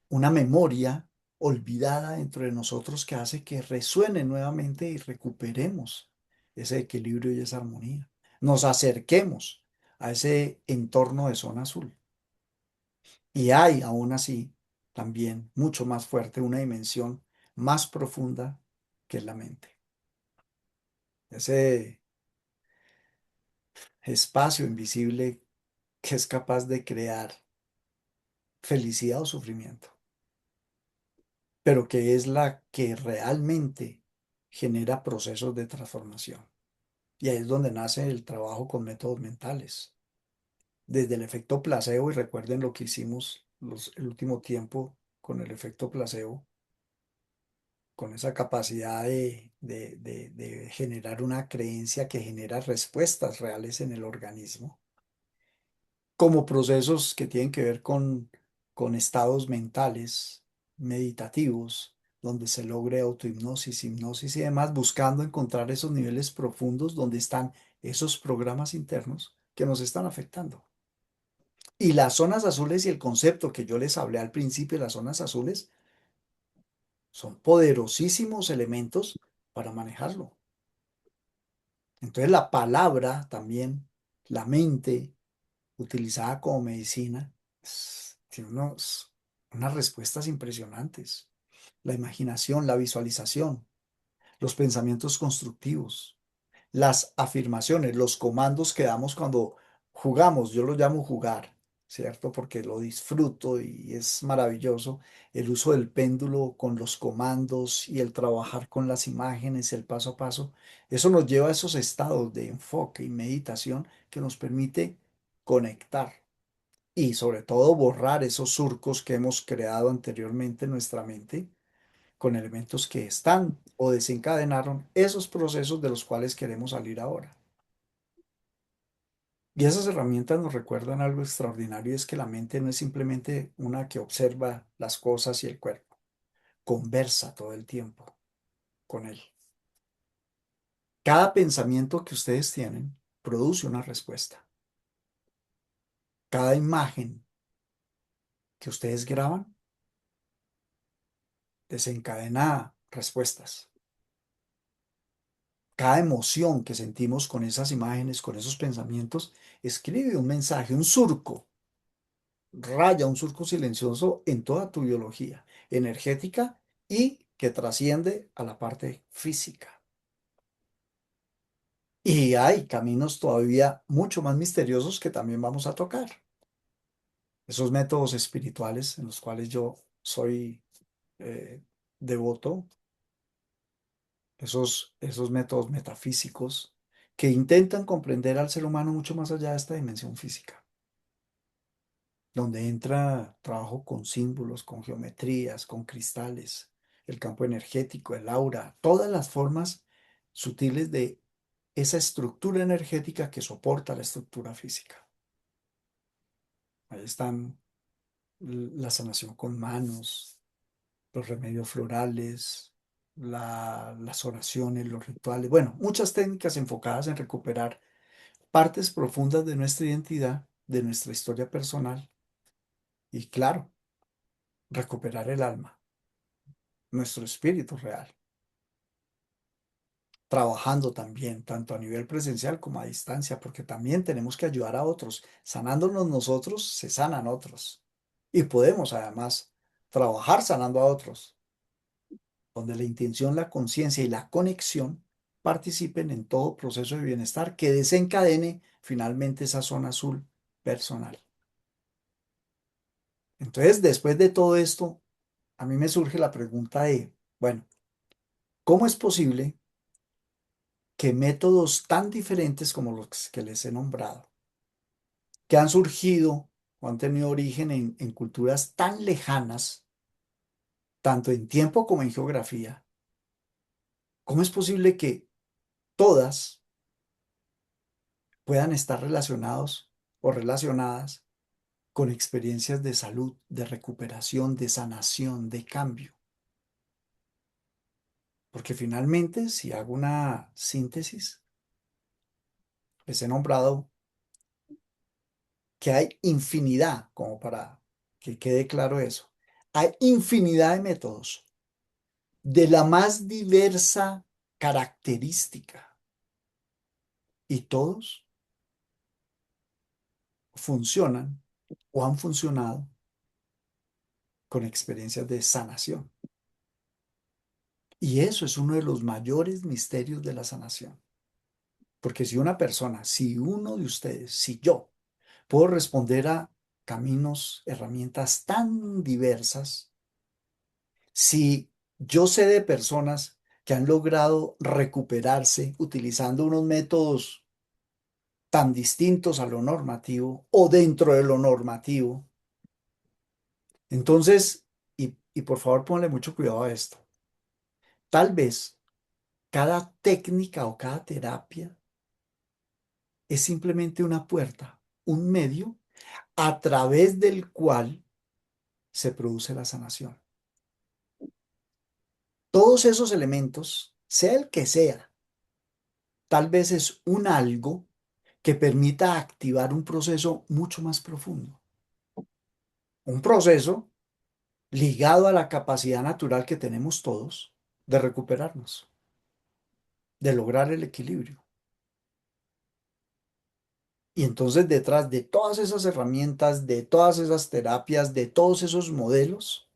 una memoria olvidada dentro de nosotros que hace que resuene nuevamente y recuperemos ese equilibrio y esa armonía. Nos acerquemos a ese entorno de zona azul. Y hay aún así también mucho más fuerte una dimensión más profunda que es la mente. Ese espacio invisible que es capaz de crear felicidad o sufrimiento, pero que es la que realmente genera procesos de transformación. Y ahí es donde nace el trabajo con métodos mentales. Desde el efecto placebo, y recuerden lo que hicimos el último tiempo con el efecto placebo, con esa capacidad de generar una creencia que genera respuestas reales en el organismo, como procesos que tienen que ver con estados mentales, meditativos, donde se logre autohipnosis, hipnosis y demás, buscando encontrar esos niveles profundos donde están esos programas internos que nos están afectando. Y las zonas azules y el concepto que yo les hablé al principio, las zonas azules, son poderosísimos elementos para manejarlo. Entonces la palabra también, la mente, utilizada como medicina, tiene unas respuestas impresionantes. La imaginación, la visualización, los pensamientos constructivos, las afirmaciones, los comandos que damos cuando jugamos, yo lo llamo jugar, ¿cierto? Porque lo disfruto y es maravilloso. El uso del péndulo con los comandos y el trabajar con las imágenes, el paso a paso, eso nos lleva a esos estados de enfoque y meditación que nos permite conectar. y sobre todo borrar esos surcos que hemos creado anteriormente en nuestra mente con elementos que están o desencadenaron esos procesos de los cuales queremos salir ahora. Y esas herramientas nos recuerdan algo extraordinario, y es que la mente no es simplemente una que observa las cosas y el cuerpo, conversa todo el tiempo con él. Cada pensamiento que ustedes tienen produce una respuesta. Cada imagen que ustedes graban desencadena respuestas. Cada emoción que sentimos con esas imágenes, con esos pensamientos, escribe un mensaje, un surco, raya un surco silencioso en toda tu biología energética y que trasciende a la parte física. Y hay caminos todavía mucho más misteriosos que también vamos a tocar. Esos métodos espirituales en los cuales yo soy eh, devoto, esos métodos metafísicos que intentan comprender al ser humano mucho más allá de esta dimensión física, donde entra trabajo con símbolos, con geometrías, con cristales, el campo energético, el aura, todas las formas sutiles de esa estructura energética que soporta la estructura física. Ahí están la sanación con manos, los remedios florales, las oraciones, los rituales, bueno, muchas técnicas enfocadas en recuperar partes profundas de nuestra identidad, de nuestra historia personal y, claro, recuperar el alma, nuestro espíritu real, trabajando también, tanto a nivel presencial como a distancia, porque también tenemos que ayudar a otros. Sanándonos nosotros, se sanan otros. Y podemos además trabajar sanando a otros, donde la intención, la conciencia y la conexión participen en todo proceso de bienestar que desencadene finalmente esa zona azul personal. Entonces, después de todo esto, a mí me surge la pregunta de, bueno, ¿cómo es posible que métodos tan diferentes como los que les he nombrado, que han surgido o han tenido origen en culturas tan lejanas, tanto en tiempo como en geografía, cómo es posible que todas puedan estar relacionados o relacionadas con experiencias de salud, de recuperación, de sanación, de cambio? Porque finalmente, si hago una síntesis, les he nombrado que hay infinidad, como para que quede claro eso, hay infinidad de métodos de la más diversa característica y todos funcionan o han funcionado con experiencias de sanación. Y eso es uno de los mayores misterios de la sanación. Porque si una persona, si uno de ustedes, si yo, puedo responder a caminos, herramientas tan diversas, si yo sé de personas que han logrado recuperarse utilizando unos métodos tan distintos a lo normativo o dentro de lo normativo, entonces, y por favor ponle mucho cuidado a esto, tal vez cada técnica o cada terapia es simplemente una puerta, un medio a través del cual se produce la sanación. Todos esos elementos, sea el que sea, tal vez es un algo que permita activar un proceso mucho más profundo. Un proceso ligado a la capacidad natural que tenemos todos de recuperarnos, de lograr el equilibrio. Y entonces detrás de todas esas herramientas, de todas esas terapias, de todos esos modelos,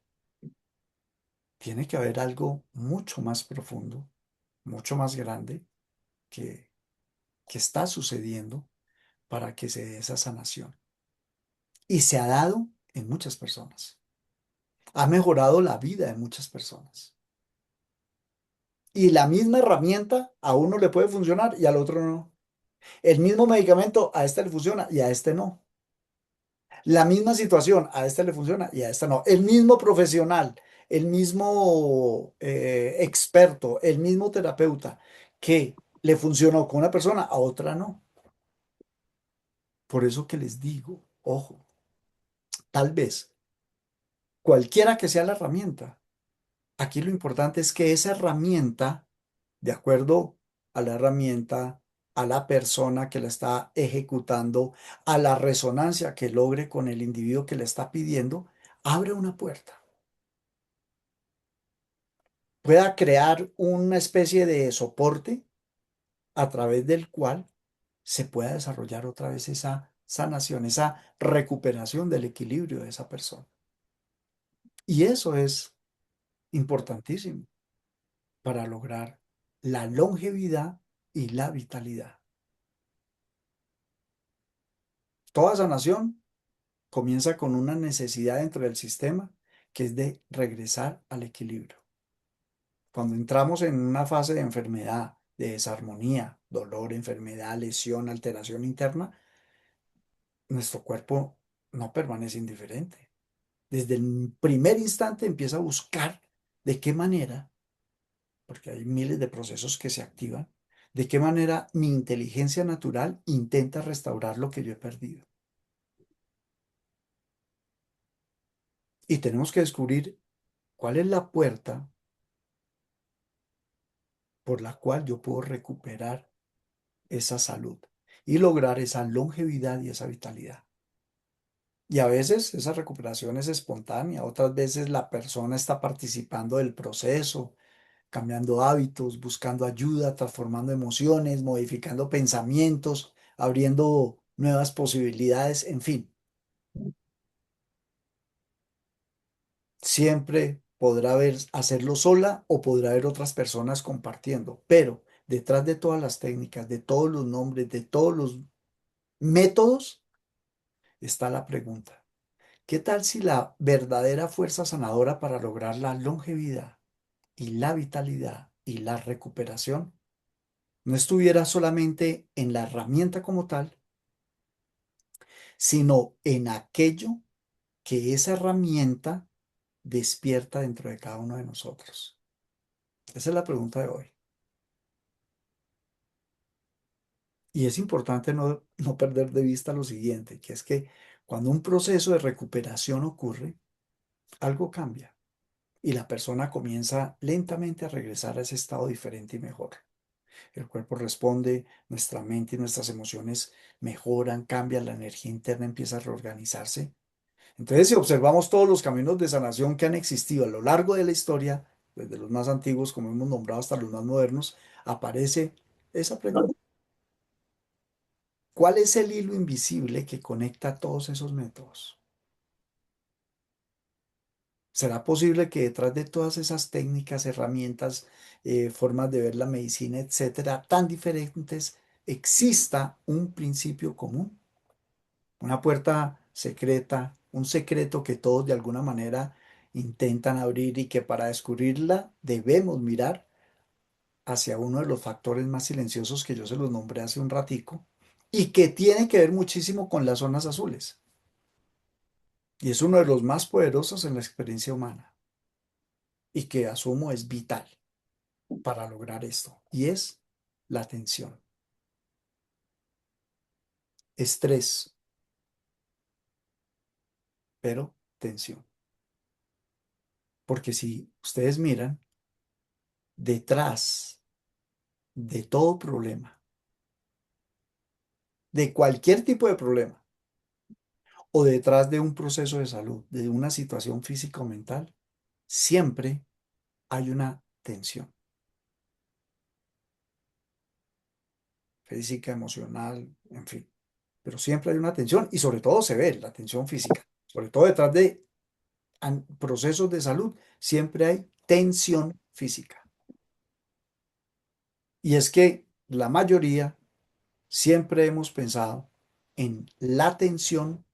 tiene que haber algo mucho más profundo, mucho más grande que, que está sucediendo para que se dé esa sanación. Y se ha dado en muchas personas. Ha mejorado la vida de muchas personas. Y la misma herramienta a uno le puede funcionar y al otro no. El mismo medicamento a este le funciona y a este no. La misma situación, a esta le funciona y a esta no. El mismo profesional, el mismo experto, el mismo terapeuta que le funcionó con una persona, a otra no. Por eso que les digo, ojo, tal vez cualquiera que sea la herramienta, aquí lo importante es que esa herramienta, de acuerdo a la herramienta, a la persona que la está ejecutando, a la resonancia que logre con el individuo que le está pidiendo, abre una puerta, pueda crear una especie de soporte a través del cual se pueda desarrollar otra vez esa sanación, esa recuperación del equilibrio de esa persona. Y eso es importantísimo para lograr la longevidad y la vitalidad. Toda sanación comienza con una necesidad dentro del sistema que es de regresar al equilibrio. Cuando entramos en una fase de enfermedad, de desarmonía, dolor, enfermedad, lesión, alteración interna, nuestro cuerpo no permanece indiferente. Desde el primer instante empieza a buscar de qué manera, porque hay miles de procesos que se activan, de qué manera mi inteligencia natural intenta restaurar lo que yo he perdido. Y tenemos que descubrir cuál es la puerta por la cual yo puedo recuperar esa salud y lograr esa longevidad y esa vitalidad. Y a veces esa recuperación es espontánea, otras veces la persona está participando del proceso, cambiando hábitos, buscando ayuda, transformando emociones, modificando pensamientos, abriendo nuevas posibilidades, en fin, siempre podrá haber, hacerlo sola o podrá haber otras personas compartiendo, pero detrás de todas las técnicas, de todos los nombres, de todos los métodos, está la pregunta. ¿Qué tal si la verdadera fuerza sanadora para lograr la longevidad y la vitalidad y la recuperación no estuviera solamente en la herramienta como tal, sino en aquello que esa herramienta despierta dentro de cada uno de nosotros? Esa es la pregunta de hoy. Y es importante no perder de vista lo siguiente, que es que cuando un proceso de recuperación ocurre, algo cambia y la persona comienza lentamente a regresar a ese estado diferente y mejor. El cuerpo responde, nuestra mente y nuestras emociones mejoran, cambian, la energía interna empieza a reorganizarse. Entonces, si observamos todos los caminos de sanación que han existido a lo largo de la historia, desde los más antiguos, como hemos nombrado, hasta los más modernos, aparece esa pregunta. ¿Cuál es el hilo invisible que conecta todos esos métodos? ¿Será posible que detrás de todas esas técnicas, herramientas, formas de ver la medicina, etcétera, tan diferentes, exista un principio común? Una puerta secreta, un secreto que todos de alguna manera intentan abrir y que para descubrirla debemos mirar hacia uno de los factores más silenciosos que yo se los nombré hace un ratico y que tiene que ver muchísimo con las zonas azules. Y es uno de los más poderosos en la experiencia humana y que asumo es vital para lograr esto. Y es la tensión, estrés, pero tensión. Porque si ustedes miran, detrás de todo problema, de cualquier tipo de problema, o detrás de un proceso de salud, de una situación física o mental, siempre hay una tensión física, emocional, en fin. Pero siempre hay una tensión y sobre todo se ve la tensión física. Sobre todo detrás de procesos de salud, siempre hay tensión física. Y es que la mayoría siempre hemos pensado en la tensión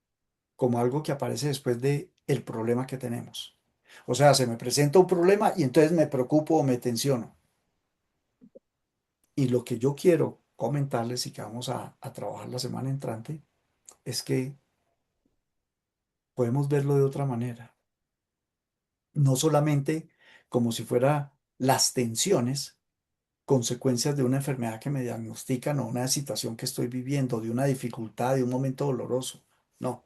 como algo que aparece después de el problema que tenemos. O sea, se me presenta un problema y entonces me preocupo o me tensiono. Y lo que yo quiero comentarles y que vamos a trabajar la semana entrante es que podemos verlo de otra manera. No solamente como si fuera las tensiones, consecuencias de una enfermedad que me diagnostican o una situación que estoy viviendo, de una dificultad, de un momento doloroso. No,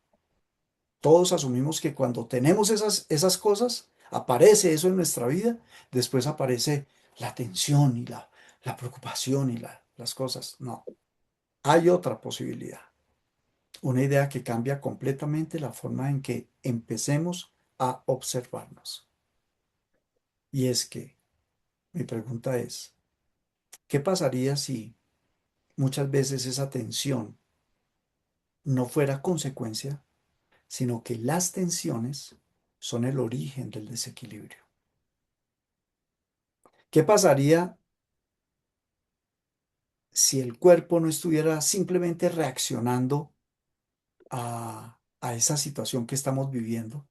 todos asumimos que cuando tenemos esas cosas, aparece eso en nuestra vida, después aparece la tensión y la preocupación y las cosas. No, hay otra posibilidad, una idea que cambia completamente la forma en que empecemos a observarnos. Y es que mi pregunta es, ¿qué pasaría si muchas veces esa tensión no fuera consecuencia, sino que las tensiones son el origen del desequilibrio? ¿Qué pasaría si el cuerpo no estuviera simplemente reaccionando a esa situación que estamos viviendo,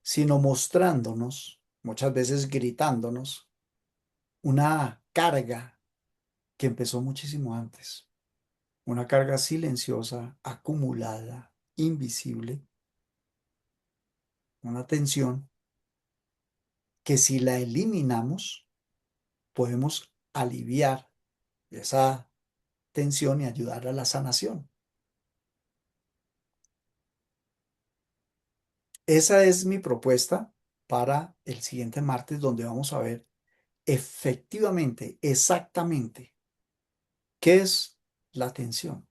sino mostrándonos, muchas veces gritándonos, una carga que empezó muchísimo antes, una carga silenciosa, acumulada, invisible, una tensión que si la eliminamos, podemos aliviar esa tensión y ayudar a la sanación? Esa es mi propuesta para el siguiente martes, donde vamos a ver efectivamente, exactamente, qué es la tensión,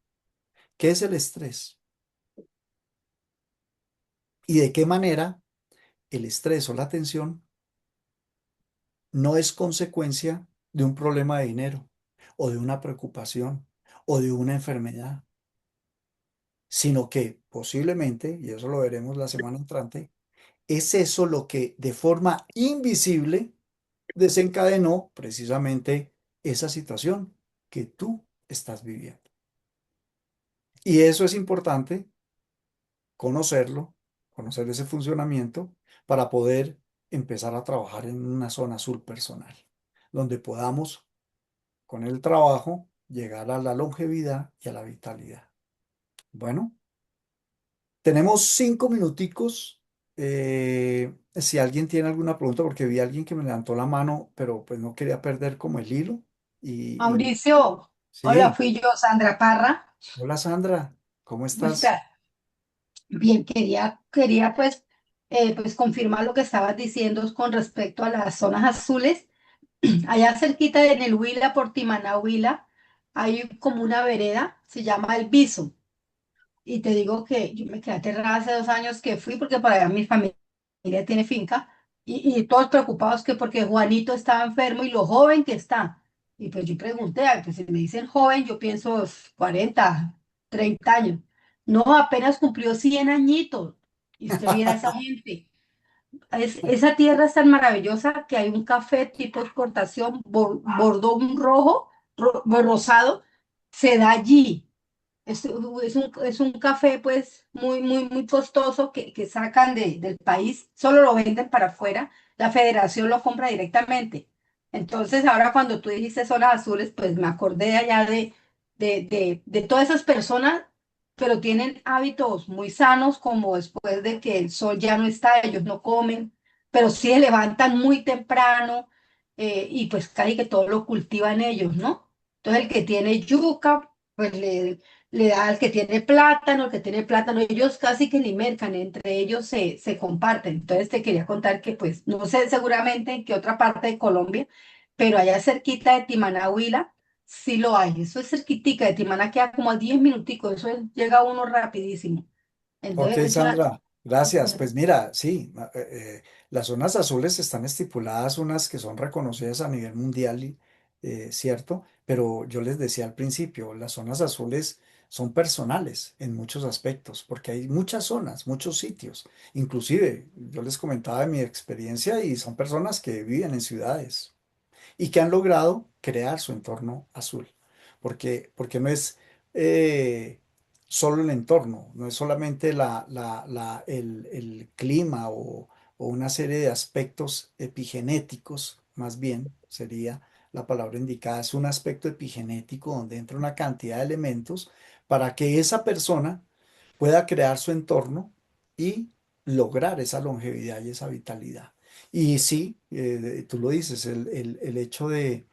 qué es el estrés y de qué manera el estrés o la tensión no es consecuencia de un problema de dinero o de una preocupación o de una enfermedad, sino que posiblemente, y eso lo veremos la semana entrante, es eso lo que de forma invisible desencadenó precisamente esa situación que tú estás viviendo. Y eso es importante conocerlo, conocer ese funcionamiento para poder empezar a trabajar en una zona azul personal, donde podamos, con el trabajo, llegar a la longevidad y a la vitalidad. Bueno, tenemos 5 minuticos. Si alguien tiene alguna pregunta, porque vi a alguien que me levantó la mano, pero pues no quería perder como el hilo. Y Mauricio, hola, sí, fui yo, Sandra Parra. hola Sandra, ¿cómo ¿Cómo estás? estás? Bien, quería pues confirmar lo que estabas diciendo con respecto a las zonas azules. Allá cerquita en el Huila, por Timaná, Huila, hay como una vereda, se llama El Viso. Y te digo que yo me quedé aterrada hace 2 años que fui, porque por allá mi familia tiene finca, y todos preocupados que porque Juanito estaba enfermo y lo joven que está. Y pues yo pregunté, "Ay, pues si me dicen joven, yo pienso 40, 30 años. No, apenas cumplió 100 añitos. Y usted viera a esa gente. Esa tierra es tan maravillosa que hay un café tipo exportación, bordón rojo, rosado, se da allí. Es un café pues muy costoso que sacan del país, solo lo venden para afuera, la federación lo compra directamente. Entonces ahora cuando tú dijiste zonas azules, pues me acordé de allá de todas esas personas, pero tienen hábitos muy sanos, como después de que el sol ya no está, ellos no comen, pero sí se levantan muy temprano, y pues casi que todo lo cultivan ellos, ¿no? Entonces el que tiene yuca, pues le da al que tiene plátano, el que tiene plátano, ellos casi que ni mercan, entre ellos se comparten. Entonces te quería contar que pues no sé seguramente en qué otra parte de Colombia, pero allá cerquita de Timaná, Huila, sí lo hay. Eso es cerquitica, de Timaná queda como a 10 minuticos, llega uno rapidísimo. Ok, Entonces, Sandra, gracias. Pues mira, sí, las zonas azules están estipuladas, unas que son reconocidas a nivel mundial, ¿cierto? Pero yo les decía al principio, las zonas azules son personales en muchos aspectos, porque hay muchas zonas, muchos sitios. Inclusive, yo les comentaba de mi experiencia y son personas que viven en ciudades y que han logrado crear su entorno azul. Porque no es solo el entorno, no es solamente el clima o una serie de aspectos epigenéticos, más bien sería la palabra indicada, es un aspecto epigenético donde entra una cantidad de elementos para que esa persona pueda crear su entorno y lograr esa longevidad y esa vitalidad. Y sí, tú lo dices, el hecho de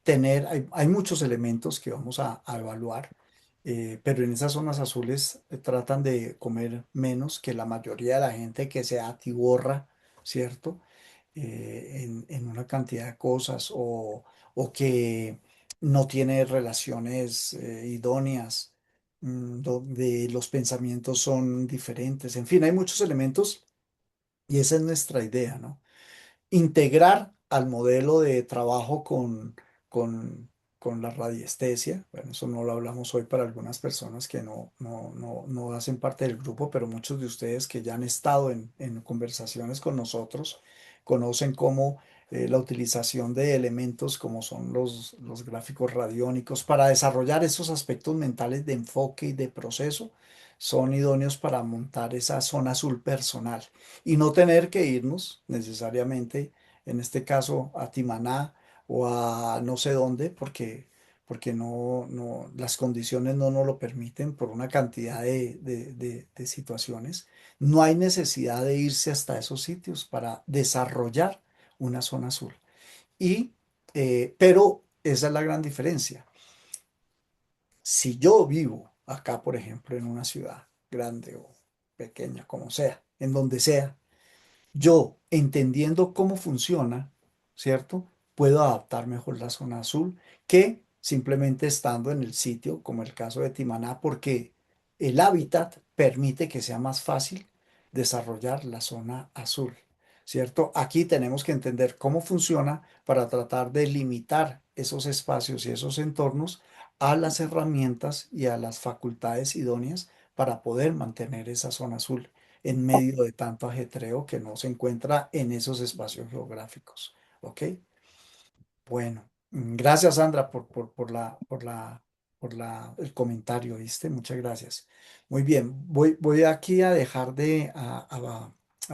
tener, hay muchos elementos que vamos a evaluar, pero en esas zonas azules tratan de comer menos que la mayoría de la gente que se atiborra, ¿cierto? En una cantidad de cosas o que no tiene relaciones idóneas, donde los pensamientos son diferentes. En fin, hay muchos elementos y esa es nuestra idea, ¿no? Integrar al modelo de trabajo con, con la radiestesia. Bueno, eso no lo hablamos hoy para algunas personas que no hacen parte del grupo, pero muchos de ustedes que ya han estado en conversaciones con nosotros conocen cómo la utilización de elementos como son los gráficos radiónicos para desarrollar esos aspectos mentales de enfoque y de proceso son idóneos para montar esa zona azul personal y no tener que irnos necesariamente, en este caso, a Timaná o a no sé dónde, porque las condiciones no nos lo permiten por una cantidad de situaciones. No hay necesidad de irse hasta esos sitios para desarrollar una zona azul. Y, pero esa es la gran diferencia. Si yo vivo acá, por ejemplo, en una ciudad grande o pequeña, como sea, en donde sea, yo, entendiendo cómo funciona, ¿cierto? Puedo adaptar mejor la zona azul que simplemente estando en el sitio, como el caso de Timaná, porque el hábitat permite que sea más fácil desarrollar la zona azul, ¿cierto? Aquí tenemos que entender cómo funciona para tratar de limitar esos espacios y esos entornos a las herramientas y a las facultades idóneas para poder mantener esa zona azul en medio de tanto ajetreo que no se encuentra en esos espacios geográficos. ¿Ok? Bueno, gracias Sandra el comentario, ¿viste? Muchas gracias. Muy bien, voy aquí a dejar